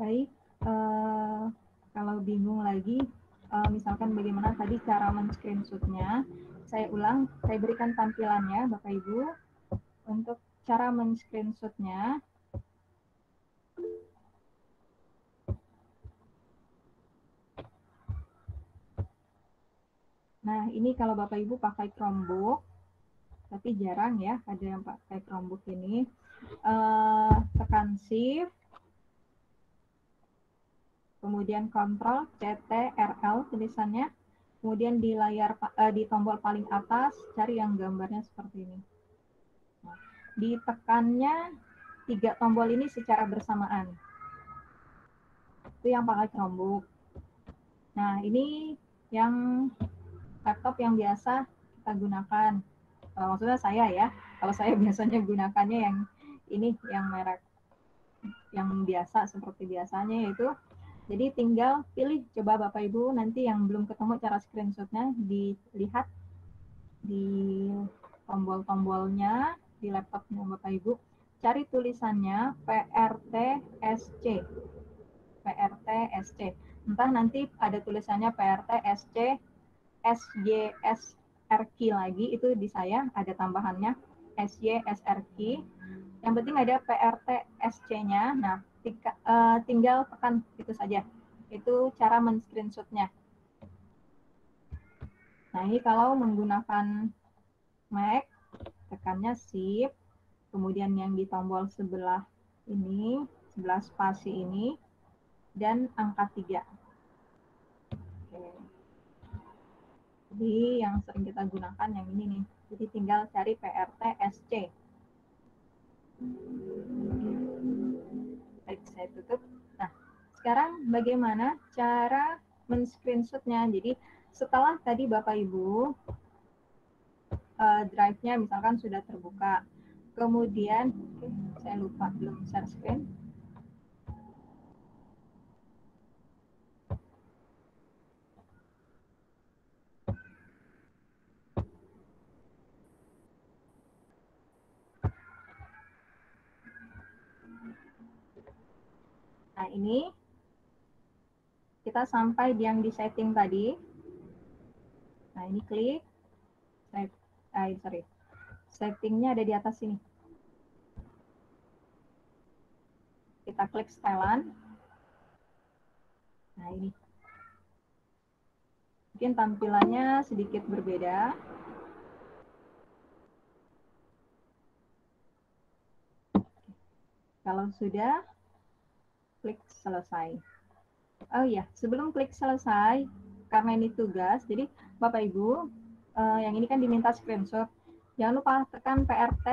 baik. Kalau bingung lagi, misalkan bagaimana tadi cara men-screenshot-nya, saya ulang, saya berikan tampilannya, Bapak Ibu, untuk cara men-screenshot-nya. Nah, ini kalau Bapak Ibu pakai Chromebook, tapi jarang ya ada yang pakai Chromebook ini. Tekan Shift, kemudian Ctrl CTRL tulisannya, kemudian di layar di tombol paling atas cari yang gambarnya seperti ini. Nah, ditekannya 3 tombol ini secara bersamaan. Itu yang pakai Chromebook. Nah, ini yang laptop yang biasa kita gunakan. Maksudnya saya ya, kalau saya biasanya gunakannya yang ini, yang merek yang biasa seperti biasanya, yaitu jadi tinggal pilih, coba Bapak Ibu nanti yang belum ketemu cara screenshotnya, dilihat di tombol-tombolnya di laptopnya Bapak Ibu, cari tulisannya PRTSC. PRTSC. Entah nanti ada tulisannya PRTSC SYSRQ lagi, itu di saya ada tambahannya SYSRQ. Yang penting ada PRTSC-nya. Nah, tinggal tekan itu saja. Itu cara men-screenshot-nya. Nah, ini kalau menggunakan Mac, tekannya Shift, kemudian yang di tombol sebelah ini, sebelah spasi ini, dan angka 3. Oke. Jadi yang sering kita gunakan yang ini nih. Jadi tinggal cari PRTSC. Baik, saya tutup. Nah, sekarang bagaimana cara men-screenshot-nya? Jadi setelah tadi Bapak Ibu drive-nya misalkan sudah terbuka, kemudian saya lupa belum share screen. Nah, ini kita sampai yang di setting tadi. Nah, ini klik. Settingnya ada di atas sini. Kita klik setelan. Nah, ini. Mungkin tampilannya sedikit berbeda. Kalau sudah, klik selesai. Oh iya, sebelum klik selesai, karena ini tugas, jadi Bapak Ibu, yang ini kan diminta screenshot. Jangan lupa tekan PRT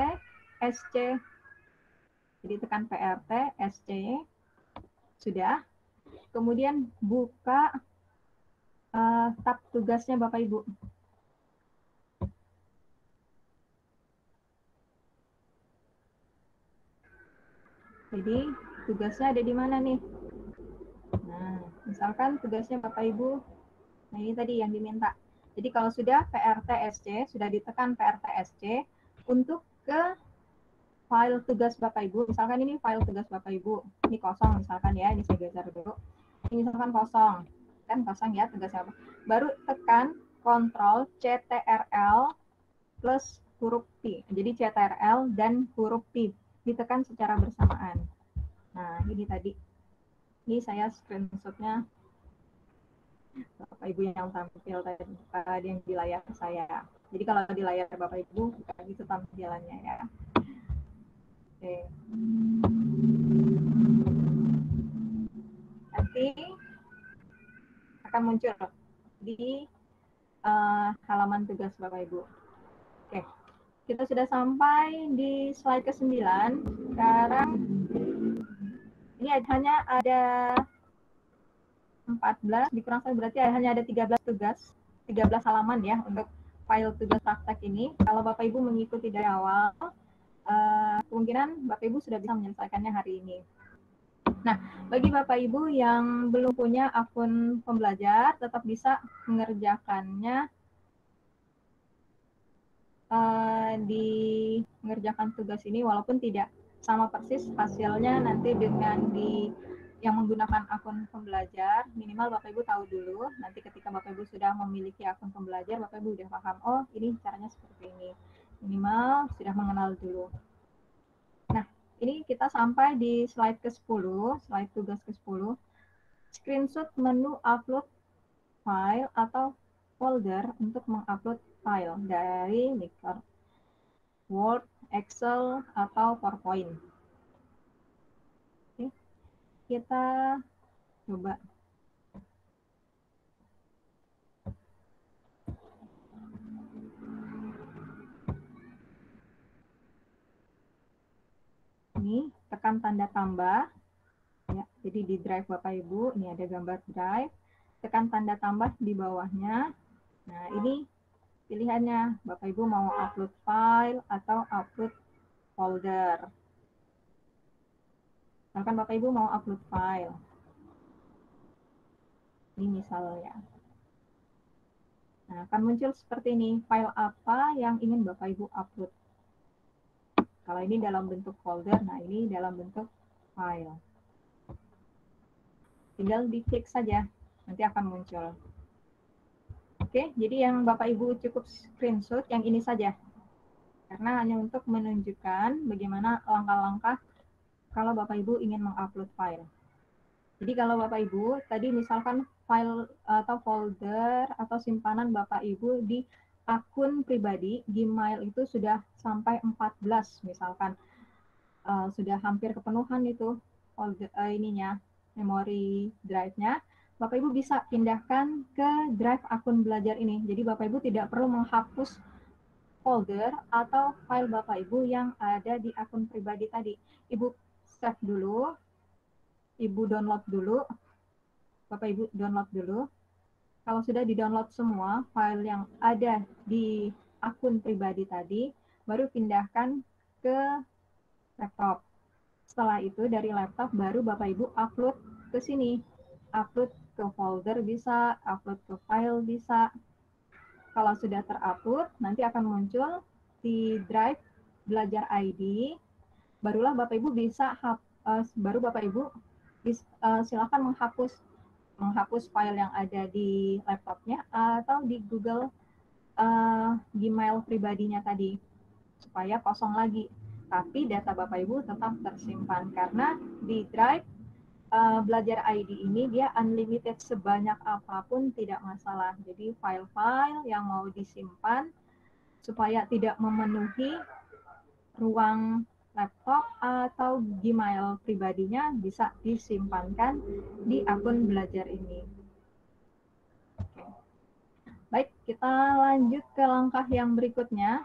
SC. Jadi tekan PRT SC. Sudah. Kemudian buka tab tugasnya Bapak Ibu. Jadi tugasnya ada di mana nih? Nah, misalkan tugasnya Bapak Ibu, nah ini tadi yang diminta. Jadi kalau sudah PRTSC, sudah ditekan PRTSC, untuk ke file tugas Bapak Ibu, misalkan ini file tugas Bapak Ibu, ini kosong misalkan ya, ini saya geser dulu. Ini misalkan kosong, kan kosong ya tugasnya apa. Baru tekan Ctrl CTRL plus huruf P. Jadi CTRL dan huruf P ditekan secara bersamaan. Nah, ini tadi. Ini saya screenshot-nya Bapak Ibu yang tampil tadi yang di layar saya. Jadi kalau di layar Bapak Ibu, itu tampilannya ya. Oke. Nanti akan muncul di halaman tugas Bapak Ibu. Oke. Kita sudah sampai di slide ke-9. Sekarang ini hanya ada 14, dikurang 1 berarti hanya ada 13 tugas. 13 halaman ya untuk file tugas praktek ini. Kalau Bapak Ibu mengikuti dari awal, kemungkinan Bapak Ibu sudah bisa menyelesaikannya hari ini. Nah, bagi Bapak Ibu yang belum punya akun pembelajar, tetap bisa mengerjakannya mengerjakan tugas ini walaupun tidak sama persis hasilnya nanti dengan yang menggunakan akun pembelajar. Minimal Bapak Ibu tahu dulu, nanti ketika Bapak Ibu sudah memiliki akun pembelajar, Bapak Ibu sudah paham, oh ini caranya seperti ini. Minimal sudah mengenal dulu. Nah, ini kita sampai di slide ke-10, slide tugas ke-10. Screenshot menu upload file atau folder untuk mengupload file dari Microsoft Word, Excel, atau PowerPoint. Oke, kita coba. Ini tekan tanda tambah. Ya, jadi di drive Bapak Ibu, ini ada gambar drive. Tekan tanda tambah di bawahnya. Nah, ini pilihannya. Bapak Ibu mau upload file atau upload folder. Misalkan Bapak Ibu mau upload file. Ini misalnya. Nah, akan muncul seperti ini. File apa yang ingin Bapak Ibu upload? Kalau ini dalam bentuk folder, nah ini dalam bentuk file. Tinggal diklik saja, nanti akan muncul. Oke, jadi yang Bapak Ibu cukup screenshot yang ini saja. Karena hanya untuk menunjukkan bagaimana langkah-langkah kalau Bapak Ibu ingin mengupload file. Jadi kalau Bapak Ibu, tadi misalkan file atau folder atau simpanan Bapak Ibu di akun pribadi, Gmail itu sudah sampai 14 misalkan. Sudah hampir kepenuhan itu folder, memori drive-nya. Bapak Ibu bisa pindahkan ke drive akun belajar ini. Jadi Bapak Ibu tidak perlu menghapus folder atau file Bapak Ibu yang ada di akun pribadi tadi. Ibu save dulu, Ibu download dulu, Bapak Ibu download dulu. Kalau sudah di-download semua file yang ada di akun pribadi tadi, baru pindahkan ke laptop. Setelah itu dari laptop baru Bapak Ibu upload ke sini. Upload ke folder bisa, upload ke file bisa. Kalau sudah terupload, nanti akan muncul di drive belajar ID. Barulah Bapak Ibu bisa baru Bapak Ibu silakan menghapus file yang ada di laptopnya atau di Google Gmail pribadinya tadi supaya kosong lagi. Tapi data Bapak Ibu tetap tersimpan karena di drive belajar ID ini dia unlimited, sebanyak apapun tidak masalah. Jadi file-file yang mau disimpan supaya tidak memenuhi ruang laptop atau Gmail pribadinya bisa disimpankan di akun belajar ini. Oke. Baik, kita lanjut ke langkah yang berikutnya.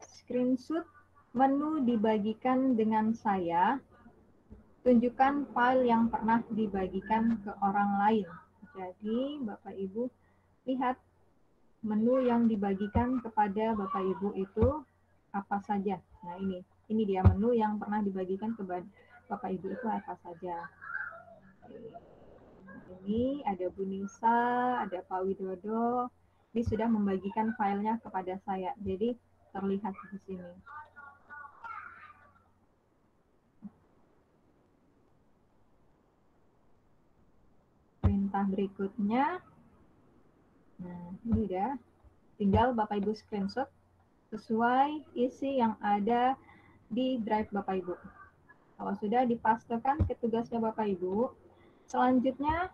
Screenshot menu dibagikan dengan saya. Tunjukkan file yang pernah dibagikan ke orang lain. Jadi, Bapak Ibu lihat menu yang dibagikan kepada Bapak Ibu itu apa saja. Nah, ini dia menu yang pernah dibagikan kepada Bapak Ibu itu apa saja. Ini ada Bu Nisa, ada Pak Widodo. Ini sudah membagikan filenya kepada saya. Jadi terlihat di sini. Perintah berikutnya. Nah, ini udah. Tinggal Bapak Ibu screenshot sesuai isi yang ada di drive Bapak Ibu. Kalau sudah dipastekan ke tugasnya Bapak Ibu, selanjutnya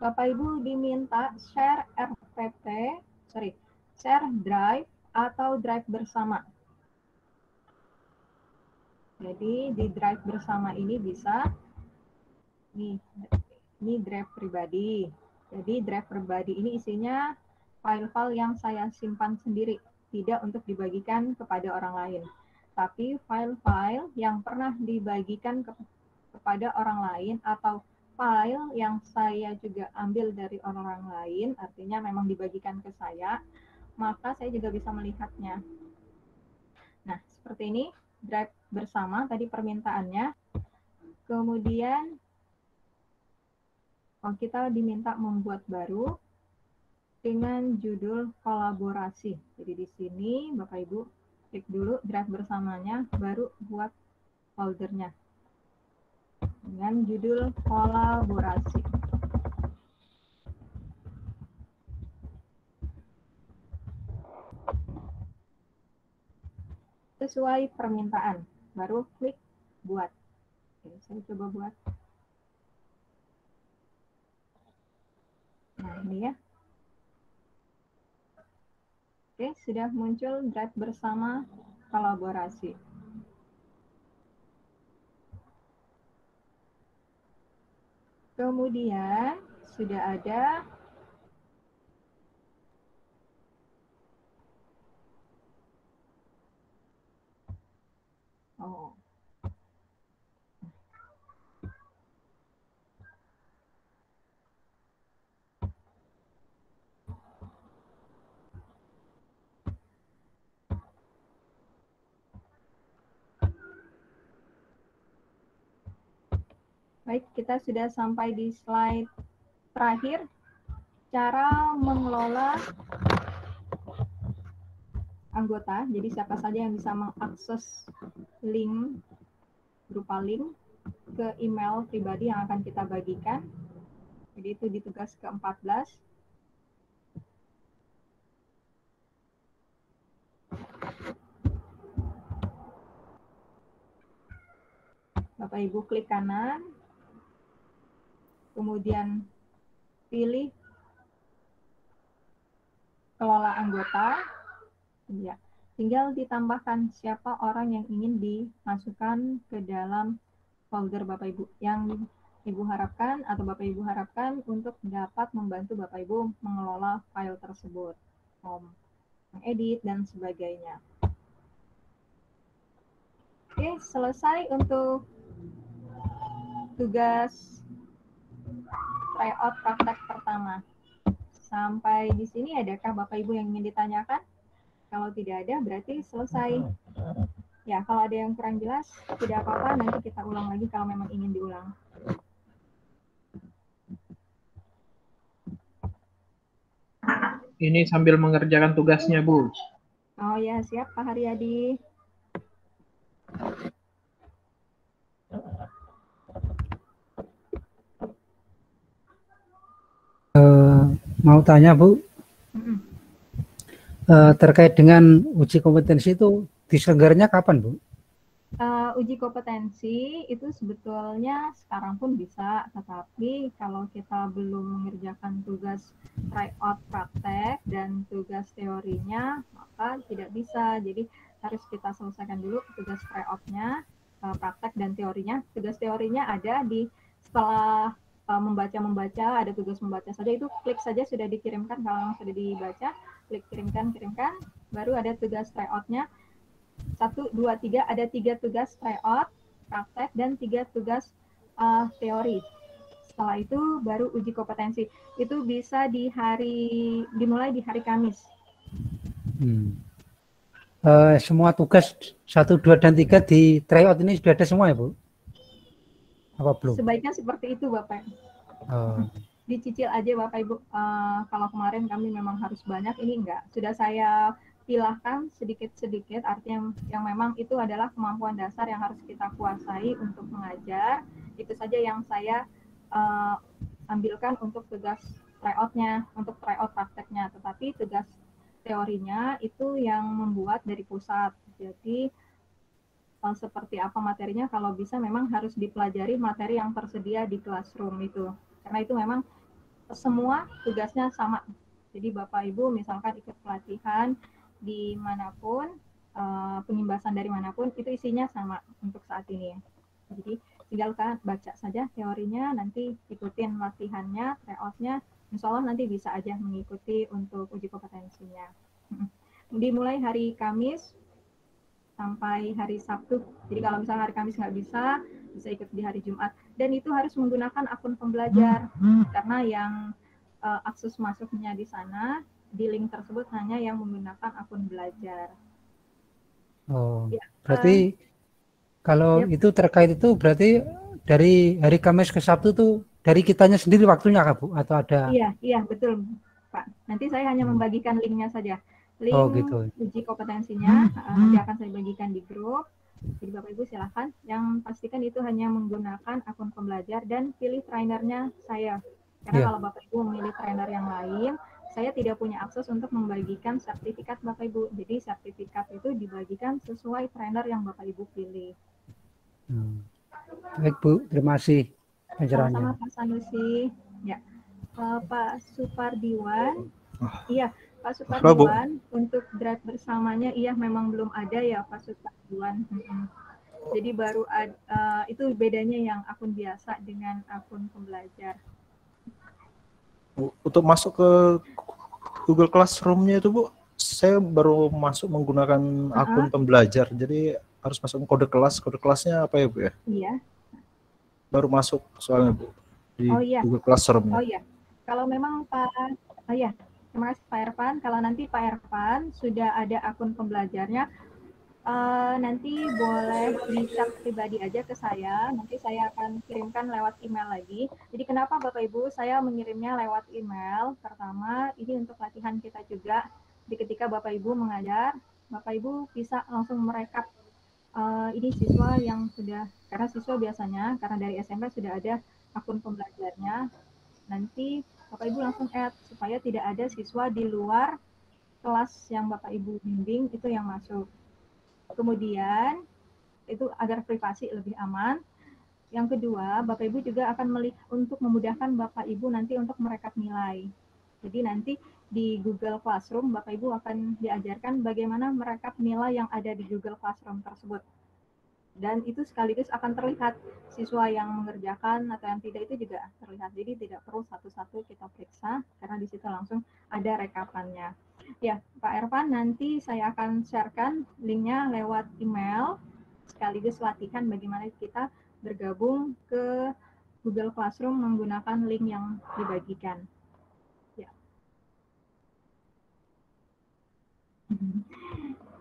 Bapak Ibu diminta share share drive atau drive bersama. Jadi di drive bersama ini bisa, ini drive pribadi. Jadi drive pribadi ini isinya file-file yang saya simpan sendiri, tidak untuk dibagikan kepada orang lain. Tapi file-file yang pernah dibagikan kepada orang lain atau file yang saya juga ambil dari orang lain, artinya memang dibagikan ke saya, maka saya juga bisa melihatnya. Nah, seperti ini, drive bersama tadi permintaannya. Kemudian kita diminta membuat baru dengan judul kolaborasi. Jadi di sini Bapak Ibu klik dulu drive bersamanya, baru buat foldernya dengan judul kolaborasi. Sesuai permintaan, baru klik buat. Oke, saya coba buat. Nah, ini ya. Oke, sudah muncul drive bersama kolaborasi. Kemudian sudah ada baik, kita sudah sampai di slide terakhir, cara mengelola anggota. Jadi siapa saja yang bisa mengakses link, berupa link ke email pribadi yang akan kita bagikan. Jadi itu di tugas ke-14. Bapak Ibu klik kanan, kemudian pilih kelola anggota, ya. Tinggal ditambahkan siapa orang yang ingin dimasukkan ke dalam folder Bapak Ibu yang Ibu harapkan atau Bapak Ibu harapkan untuk dapat membantu Bapak Ibu mengelola file tersebut, mengedit dan sebagainya. Oke, selesai untuk tugas tryout praktek pertama. Sampai di sini adakah Bapak Ibu yang ingin ditanyakan? Kalau tidak ada berarti selesai. Ya, kalau ada yang kurang jelas tidak apa-apa, nanti kita ulang lagi kalau memang ingin diulang. Ini sambil mengerjakan tugasnya, Bu. Oh ya, siap Pak Haryadi. Mau tanya Bu, terkait dengan uji kompetensi itu diselenggaranya kapan Bu? Uji kompetensi itu sebetulnya sekarang pun bisa, tetapi kalau kita belum mengerjakan tugas tryout praktek dan tugas teorinya, maka tidak bisa. Jadi harus kita selesaikan dulu tugas tryoutnya, praktek dan teorinya. Tugas teorinya ada di setelah membaca, ada tugas membaca saja, itu klik saja sudah dikirimkan. Kalau sudah dibaca, klik kirimkan, baru ada tugas tryoutnya. 1, 2, 3, ada 3 tugas tryout, praktek, dan 3 tugas teori. Setelah itu baru uji kompetensi. Itu bisa dimulai di hari Kamis. Semua tugas 1, 2, dan 3 di tryout ini sudah ada semua ya Bu? Apa belum? Sebaiknya seperti itu Bapak. Dicicil aja Bapak Ibu. Kalau kemarin kami memang harus banyak, ini enggak. Sudah saya pilahkan sedikit-sedikit, artinya yang memang itu adalah kemampuan dasar yang harus kita kuasai untuk mengajar. Itu saja yang saya ambilkan untuk tugas tryout-nya, untuk tryout prakteknya. Tetapi tugas teorinya itu yang membuat dari pusat. Jadi seperti apa materinya, kalau bisa memang harus dipelajari materi yang tersedia di classroom itu. Karena itu memang semua tugasnya sama. Jadi Bapak Ibu misalkan ikut pelatihan dimanapun, pengimbasan dari manapun, itu isinya sama untuk saat ini. Jadi tinggal baca saja teorinya, nanti ikutin latihannya, tryout-nya, insya Allah nanti bisa aja mengikuti untuk uji kompetensinya. Dimulai hari Kamis sampai hari Sabtu. Jadi kalau misalnya hari Kamis nggak bisa ikut di hari Jumat. dan itu harus menggunakan akun pembelajar karena yang akses masuknya di sana di link tersebut hanya yang menggunakan akun belajar. Oh, Ya, berarti kalau yep. itu terkait itu berarti dari hari Kamis ke Sabtu tuh dari kitanya sendiri waktunya Kak Bu atau ada? Iya betul Pak. Nanti saya hanya membagikan linknya saja. Link Oh gitu. uji kompetensinya nanti akan saya bagikan di grup. Jadi Bapak Ibu silakan. Yang pastikan itu hanya menggunakan akun pembelajar dan pilih trainernya saya. Karena kalau Bapak Ibu memilih trainer yang lain, saya tidak punya akses untuk membagikan sertifikat Bapak Ibu. Jadi sertifikat itu dibagikan sesuai trainer yang Bapak Ibu pilih. Baik Bu, terima kasih pencerahannya. Sama-sama Pak Sanusi. Ya, Pak Supardiwan. Iya, Pak Supardiwan untuk drive bersamanya, iya memang belum ada ya Pak Supardiwan. Jadi baru ada, itu bedanya yang akun biasa dengan akun pembelajar. Untuk masuk ke Google Classroom-nya itu Bu, saya baru masuk menggunakan akun pembelajar, jadi harus masuk kode kelasnya apa ya Bu ya? Iya. Baru masuk soalnya Bu di Google Classroom. Oh iya, kalau memang terima kasih Pak Ervan. Kalau nanti Pak Ervan sudah ada akun pembelajarnya, nanti boleh di chat pribadi aja ke saya. Nanti saya akan kirimkan lewat email lagi. Jadi kenapa Bapak Ibu saya mengirimnya lewat email? Pertama, ini untuk latihan kita juga. Jadi ketika Bapak Ibu mengajar, Bapak Ibu bisa langsung merekap ini siswa yang sudah, karena siswa biasanya karena dari SMP sudah ada akun pembelajarnya. Nanti Bapak Ibu langsung add supaya tidak ada siswa di luar kelas yang Bapak Ibu bimbing itu yang masuk. Kemudian itu agar privasi lebih aman. Yang kedua, Bapak Ibu juga akan melihat untuk memudahkan Bapak Ibu nanti untuk merekap nilai. Jadi nanti di Google Classroom Bapak Ibu akan diajarkan bagaimana merekap nilai yang ada di Google Classroom tersebut. Dan itu sekaligus akan terlihat siswa yang mengerjakan atau yang tidak itu juga terlihat. Jadi tidak perlu satu-satu kita periksa karena di situ langsung ada rekapannya. Ya, Pak Ervan, nanti saya akan sharekan linknya lewat email sekaligus latihan bagaimana kita bergabung ke Google Classroom menggunakan link yang dibagikan. Ya.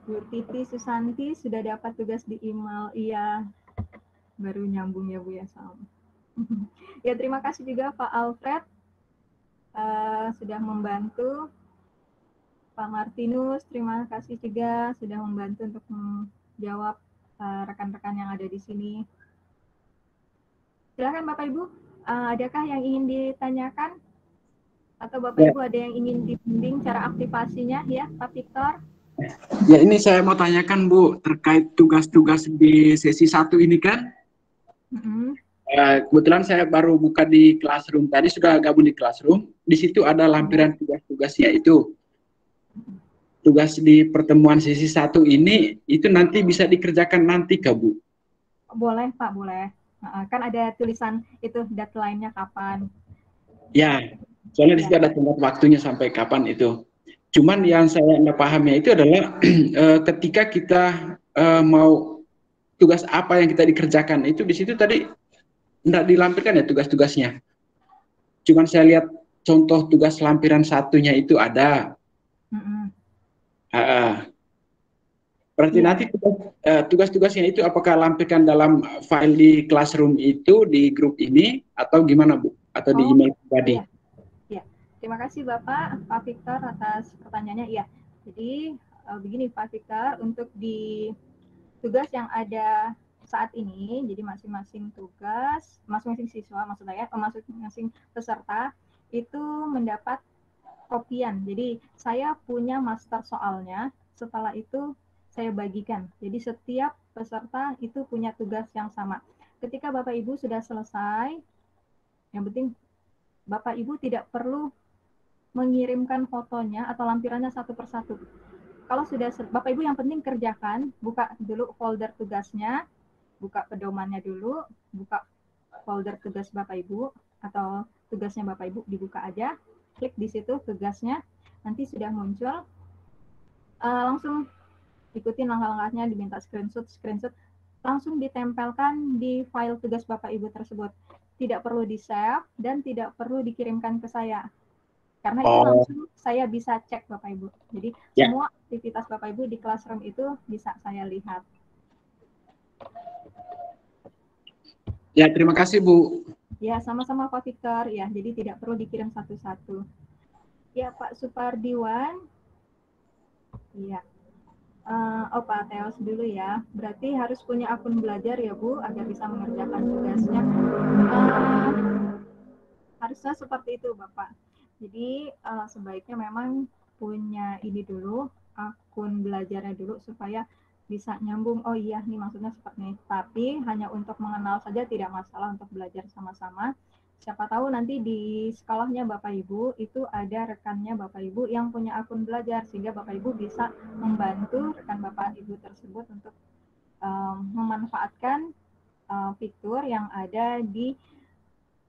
Bu Titi Susanti sudah dapat tugas di email. Iya, baru nyambung ya Bu ya sama. Ya, terima kasih juga Pak Alfred sudah membantu. Pak Martinus, terima kasih juga sudah membantu untuk menjawab rekan-rekan yang ada di sini. Silakan Bapak Ibu, adakah yang ingin ditanyakan? Atau Bapak Ibu ada yang ingin dibimbing cara aktivasinya ya, Pak Victor? Ya, ini saya mau tanyakan Bu, terkait tugas-tugas di sesi 1 ini kan. Kebetulan saya baru buka di Classroom, tadi sudah gabung di Classroom, di situ ada lampiran tugas-tugasnya itu. Tugas di pertemuan sesi 1 ini, itu nanti bisa dikerjakan nanti Kak Bu? Boleh Pak, boleh. Kan ada tulisan itu deadline-nya kapan. Ya, soalnya di situ ada tenggat waktunya sampai kapan itu. Cuman yang saya nggak pahamnya itu adalah ketika kita mau tugas apa yang kita dikerjakan, itu di situ tadi nggak dilampirkan ya tugas-tugasnya. Cuman saya lihat contoh tugas lampiran satunya itu ada. Berarti nanti tugas-tugasnya itu apakah lampirkan dalam file di Classroom itu, di grup ini, atau gimana Bu? Atau di email pribadi? Iya. Terima kasih Bapak, Pak Victor atas pertanyaannya. Iya, jadi begini Pak Victor, untuk di tugas yang ada saat ini, jadi masing-masing tugas, masing-masing siswa, maksud saya, masing-masing peserta itu mendapat kopian. Jadi saya punya master soalnya, setelah itu saya bagikan. Jadi setiap peserta itu punya tugas yang sama. Ketika Bapak Ibu sudah selesai, yang penting Bapak Ibu tidak perlu mengirimkan fotonya atau lampirannya satu persatu. Kalau sudah Bapak Ibu yang penting kerjakan, buka dulu folder tugasnya, buka pedomannya dulu, buka folder tugas Bapak Ibu atau tugasnya Bapak Ibu dibuka aja, klik di situ tugasnya, nanti sudah muncul, langsung ikutin langkah-langkahnya, diminta screenshot, langsung ditempelkan di file tugas Bapak Ibu tersebut. Tidak perlu di-save dan tidak perlu dikirimkan ke saya. Karena itu langsung saya bisa cek Bapak Ibu. Jadi semua aktivitas Bapak Ibu di Classroom itu bisa saya lihat. Ya, terima kasih Bu. Ya, sama-sama Pak Victor. Ya, jadi tidak perlu dikirim satu-satu. Ya, Pak Supardiwan. Iya. Pak Teos dulu ya. Berarti harus punya akun belajar ya Bu, agar bisa mengerjakan tugasnya. Harusnya seperti itu Bapak. Jadi sebaiknya memang punya ini dulu, akun belajarnya dulu supaya bisa nyambung. Oh iya, nih maksudnya seperti ini. Tapi hanya untuk mengenal saja tidak masalah untuk belajar sama-sama. Siapa tahu nanti di sekolahnya Bapak Ibu itu ada rekannya Bapak Ibu yang punya akun belajar sehingga Bapak Ibu bisa membantu rekan Bapak Ibu tersebut untuk memanfaatkan fitur yang ada di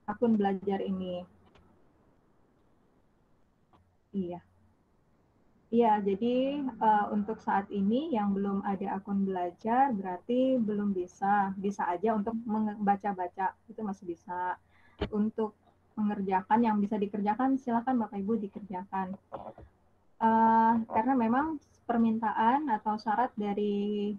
akun belajar ini. Iya. Iya, jadi untuk saat ini yang belum ada akun belajar berarti belum bisa. Bisa aja untuk membaca-baca, itu masih bisa. Untuk mengerjakan yang bisa dikerjakan, silakan Bapak Ibu dikerjakan. Karena memang permintaan atau syarat dari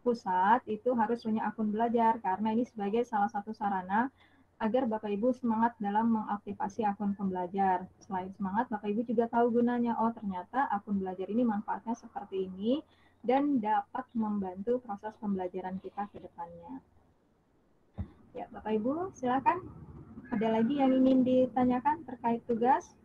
pusat itu harus punya akun belajar, karena ini sebagai salah satu sarana agar Bapak Ibu semangat dalam mengaktifasi akun pembelajar. Selain semangat, Bapak Ibu juga tahu gunanya. Oh, ternyata akun belajar ini manfaatnya seperti ini dan dapat membantu proses pembelajaran kita ke depannya. Ya, Bapak Ibu, silakan. Ada lagi yang ingin ditanyakan terkait tugas?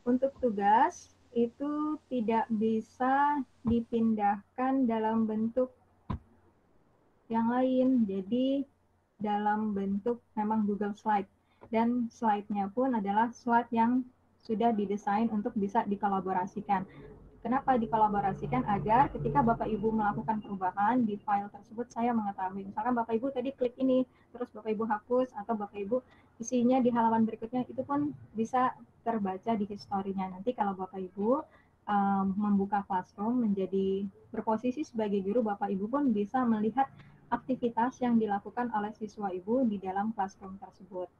Untuk tugas, itu tidak bisa dipindahkan dalam bentuk yang lain. Jadi dalam bentuk memang Google Slide. Dan slide-nya pun adalah slide yang sudah didesain untuk bisa dikolaborasikan. Kenapa dikolaborasikan? Agar ketika Bapak Ibu melakukan perubahan di file tersebut, saya mengetahui. Misalkan Bapak Ibu tadi klik ini, terus Bapak Ibu hapus, atau Bapak Ibu isinya di halaman berikutnya, itu pun bisa terbaca di historinya. Nanti kalau Bapak Ibu membuka Classroom menjadi berposisi sebagai guru, Bapak Ibu pun bisa melihat aktivitas yang dilakukan oleh siswa Ibu di dalam Classroom tersebut.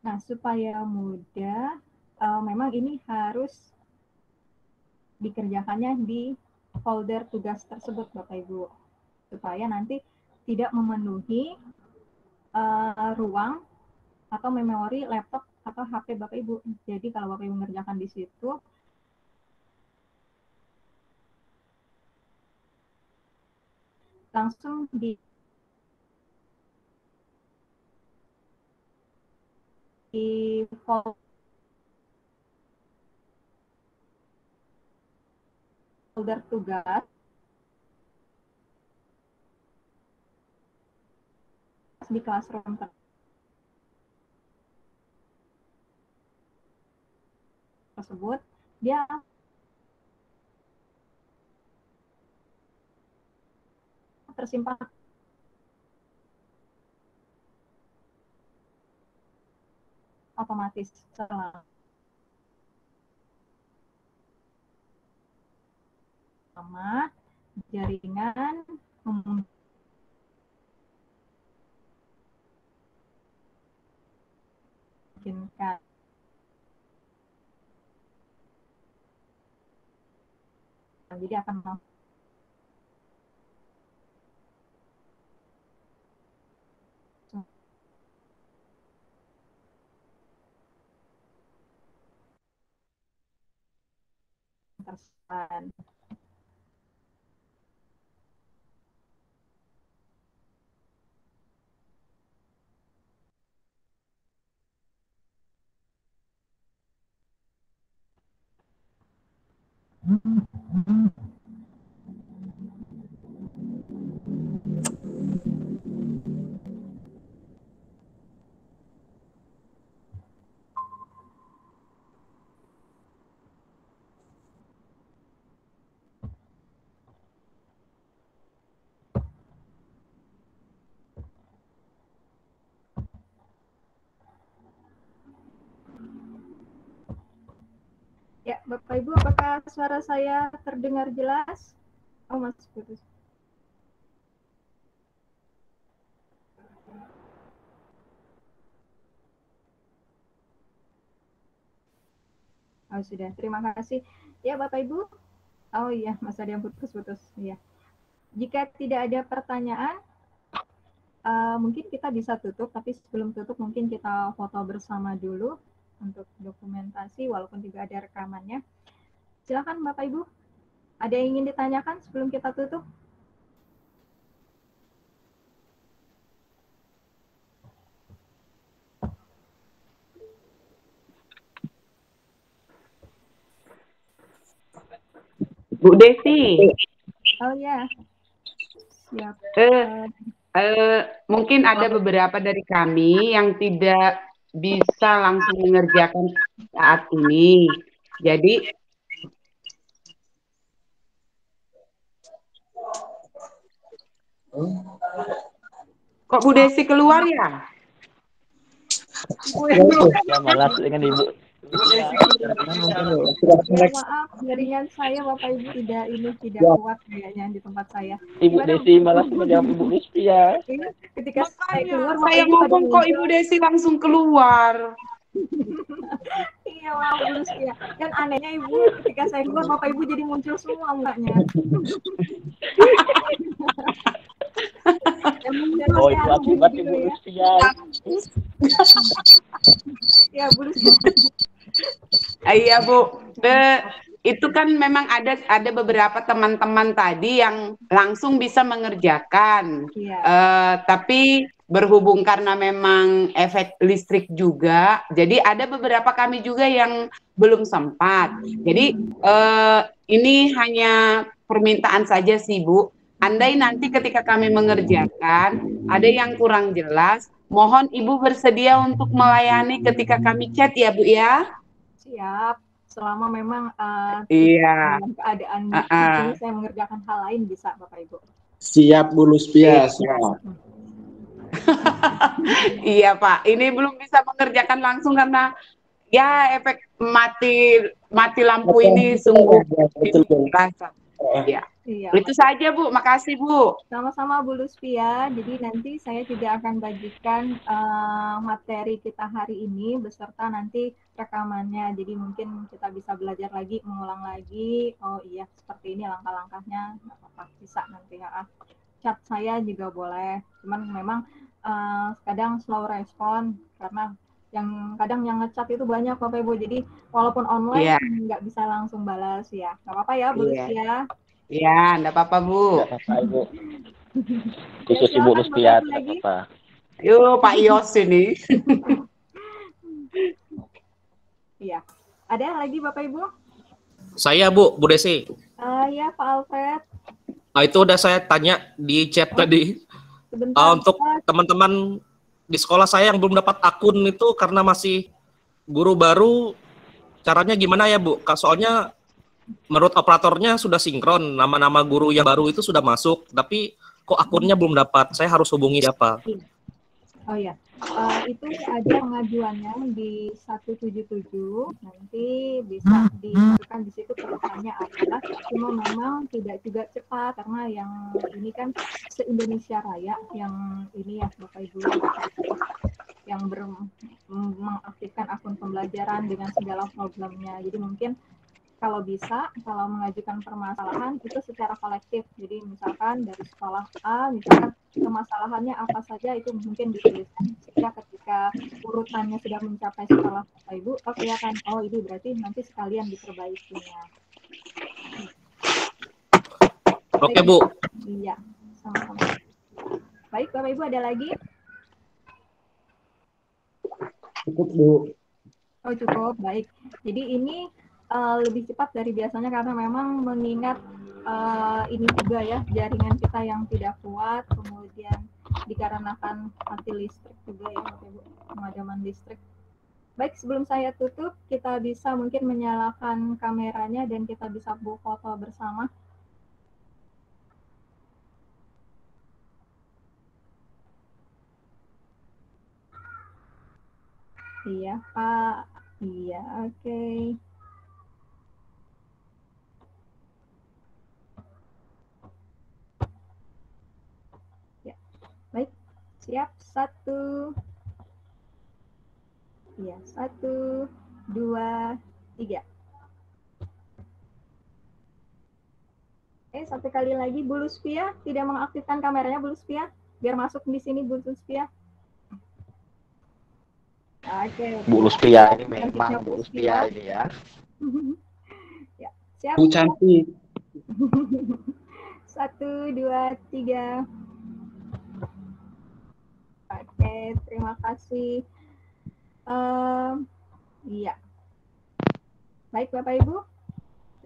Nah, supaya mudah, memang ini harus dikerjakannya di folder tugas tersebut, Bapak Ibu. Supaya nanti tidak memenuhi ruang atau memori laptop atau HP Bapak Ibu. Jadi kalau Bapak Ibu mengerjakan di situ, langsung di folder tugas di Classroom tersebut, dia tersimpan otomatis selama jaringan memungkinkan. Jadi akan tersimpan. Bapak Ibu, apakah suara saya terdengar jelas? Oh, masih putus. Oh, sudah. Terima kasih. Ya, Bapak Ibu. Oh iya, masih ada yang putus-putus. Ya. Jika tidak ada pertanyaan, mungkin kita bisa tutup, tapi sebelum tutup mungkin kita foto bersama dulu untuk dokumentasi, walaupun tidak ada rekamannya. Silakan Bapak Ibu, ada yang ingin ditanyakan sebelum kita tutup? Bu Desi. Oh ya, siap. Mungkin ada beberapa dari kami yang tidak bisa langsung mengerjakan saat ini. Jadi kok Bu Desi keluar ya? Ya malas dengan Ibu. Ya, maaf, jaringan saya Bapak Ibu tidak kuat kayaknya di tempat saya. Ibu Desi malas menjawab Ibu Luspia. Ketika saya keluar, saya ngomong kok Ibu Desi langsung keluar. Iya, maaf Bu Luspia. Dan anehnya Ibu, ketika saya keluar Bapak Ibu jadi muncul semua mukanya. Oh, itu akibat Ibu Luspia. Ya, Bu Luspia. Iya Bu, itu kan memang ada beberapa teman-teman tadi yang langsung bisa mengerjakan, tapi berhubung karena memang efek listrik juga, jadi ada beberapa kami juga yang belum sempat. Jadi ini hanya permintaan saja sih Bu. Andai nanti ketika kami mengerjakan ada yang kurang jelas, mohon Ibu bersedia untuk melayani ketika kami chat ya Bu ya. Siap, selama memang dalam keadaan ini saya mengerjakan hal lain bisa Bapak Ibu. Siap Bu Luspia, siap. Iya Pak, ini belum bisa mengerjakan langsung karena ya efek mati lampu ini sungguh terasa. Ya. Iya, Itu saja Bu, makasih Bu. Sama-sama Bu Luspia. Jadi nanti saya juga akan bagikan materi kita hari ini beserta nanti rekamannya. Jadi mungkin kita bisa belajar lagi, mengulang lagi. Oh iya, seperti ini langkah-langkahnya. Nggak apa-apa, bisa nanti ya. Chat saya juga boleh. Cuman memang kadang slow respon karena kadang yang ngechat itu banyak Bapak Ibu. Jadi walaupun online nggak bisa langsung balas ya. Nggak apa-apa ya Bu Luspia. Iya, enggak apa-apa, Bu. Enggak apa-apa, Ibu. Khusus Ibu Luspia, enggak apa-apa. Yuk, Pak Yos ini. Iya. Ada lagi Bapak Ibu? Saya, Bu Desi. Ya, Pak Alfred. Itu udah saya tanya di chat tadi. Untuk teman-teman di sekolah saya yang belum dapat akun itu karena masih guru baru, caranya gimana ya, Bu? Soalnya menurut operatornya sudah sinkron, nama-nama guru yang baru itu sudah masuk, tapi kok akunnya belum dapat. Saya harus hubungi siapa? Oh ya, itu ada pengajuannya di 177, nanti bisa dimasukkan di situ tulisannya apa. Cuma memang tidak juga cepat karena yang ini kan se-Indonesia Raya yang ini ya Bapak Ibu yang mengaktifkan akun pembelajaran dengan segala problemnya. Jadi mungkin kalau bisa, kalau mengajukan permasalahan itu secara kolektif. Jadi misalkan dari sekolah A, misalkan permasalahannya apa saja itu mungkin dituliskan. Sehingga ketika urutannya sudah mencapai sekolah Bapak Ibu, oh kelihatan, oh ini berarti nanti sekalian diperbaikinya. Oke Bu. Iya, sama-sama. Baik Bapak Ibu, ada lagi? Cukup Bu. Oh cukup, baik. Jadi ini lebih cepat dari biasanya karena memang mengingat ini juga ya jaringan kita yang tidak kuat, kemudian dikarenakan mati listrik juga ya pemadaman listrik. Baik, sebelum saya tutup kita bisa mungkin menyalakan kameranya dan kita bisa foto bersama. Iya Pak, iya oke. Siap, 1. Ya, 1, 2, 3. Satu kali lagi, Bu Luspia tidak mengaktifkan kameranya, Bu Luspia, biar masuk di sini, Bu Luspia. Oke. Bu Luspia ini memang Bu Luspia ini ya. Ya, siap. Bu cantik. 1, 2, 3. Oke, terima kasih. Iya. Baik, Bapak Ibu.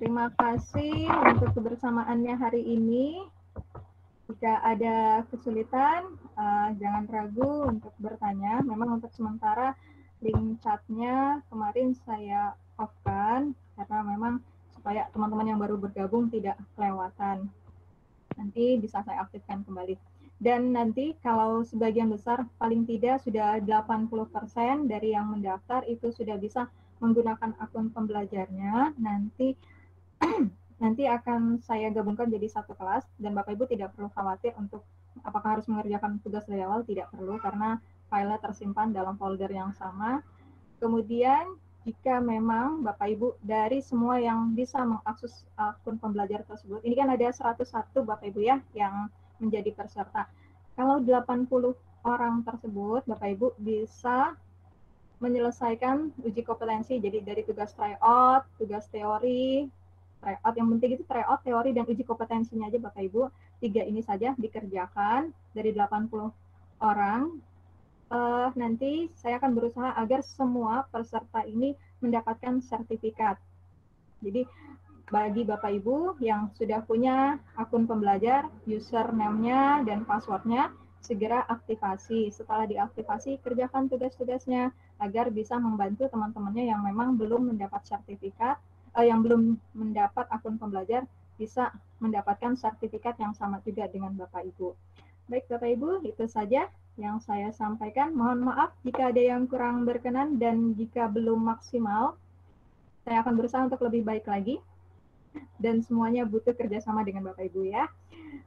Terima kasih untuk kebersamaannya hari ini. Jika ada kesulitan, jangan ragu untuk bertanya. Memang untuk sementara link chatnya kemarin saya off-kan, karena memang supaya teman-teman yang baru bergabung tidak kelewatan. Nanti bisa saya aktifkan kembali. Dan nanti kalau sebagian besar, paling tidak sudah 80% dari yang mendaftar itu sudah bisa menggunakan akun pembelajarnya. Nanti akan saya gabungkan jadi satu kelas, dan Bapak Ibu tidak perlu khawatir untuk apakah harus mengerjakan tugas dari awal, tidak perlu, karena filenya tersimpan dalam folder yang sama. Kemudian, jika memang Bapak Ibu dari semua yang bisa mengakses akun pembelajar tersebut, ini kan ada 101 Bapak Ibu ya, yang menjadi peserta. Kalau 80 orang tersebut, Bapak Ibu bisa menyelesaikan uji kompetensi, jadi dari tugas tryout, tugas teori, tryout, yang penting itu tryout, teori, dan uji kompetensinya aja Bapak Ibu, 3 ini saja dikerjakan dari 80 orang. Nanti saya akan berusaha agar semua peserta ini mendapatkan sertifikat. Jadi bagi Bapak Ibu yang sudah punya akun pembelajar, username-nya dan password-nya segera aktifasi. Setelah diaktifasi, kerjakan tugas-tugasnya agar bisa membantu teman-temannya yang memang belum mendapat sertifikat, yang belum mendapat akun pembelajar bisa mendapatkan sertifikat yang sama juga dengan Bapak Ibu. Baik Bapak Ibu, itu saja yang saya sampaikan. Mohon maaf jika ada yang kurang berkenan dan jika belum maksimal, saya akan berusaha untuk lebih baik lagi. Dan semuanya butuh kerjasama dengan Bapak Ibu ya.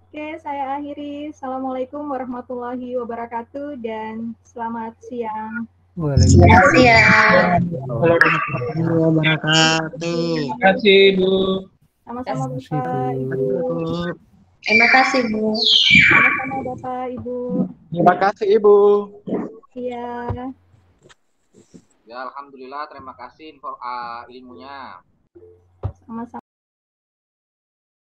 Oke, saya akhiri. Assalamualaikum warahmatullahi wabarakatuh dan selamat siang. Selamat siang. Warahmatullahi wabarakatuh. Terima kasih, Bu. Sama-sama Bapak, Ibu. Terima kasih, Bu. Sama-sama Bapak, Ibu. Terima kasih, Ibu. Iya. Ya, alhamdulillah, terima kasih ilmunya. Sama-sama.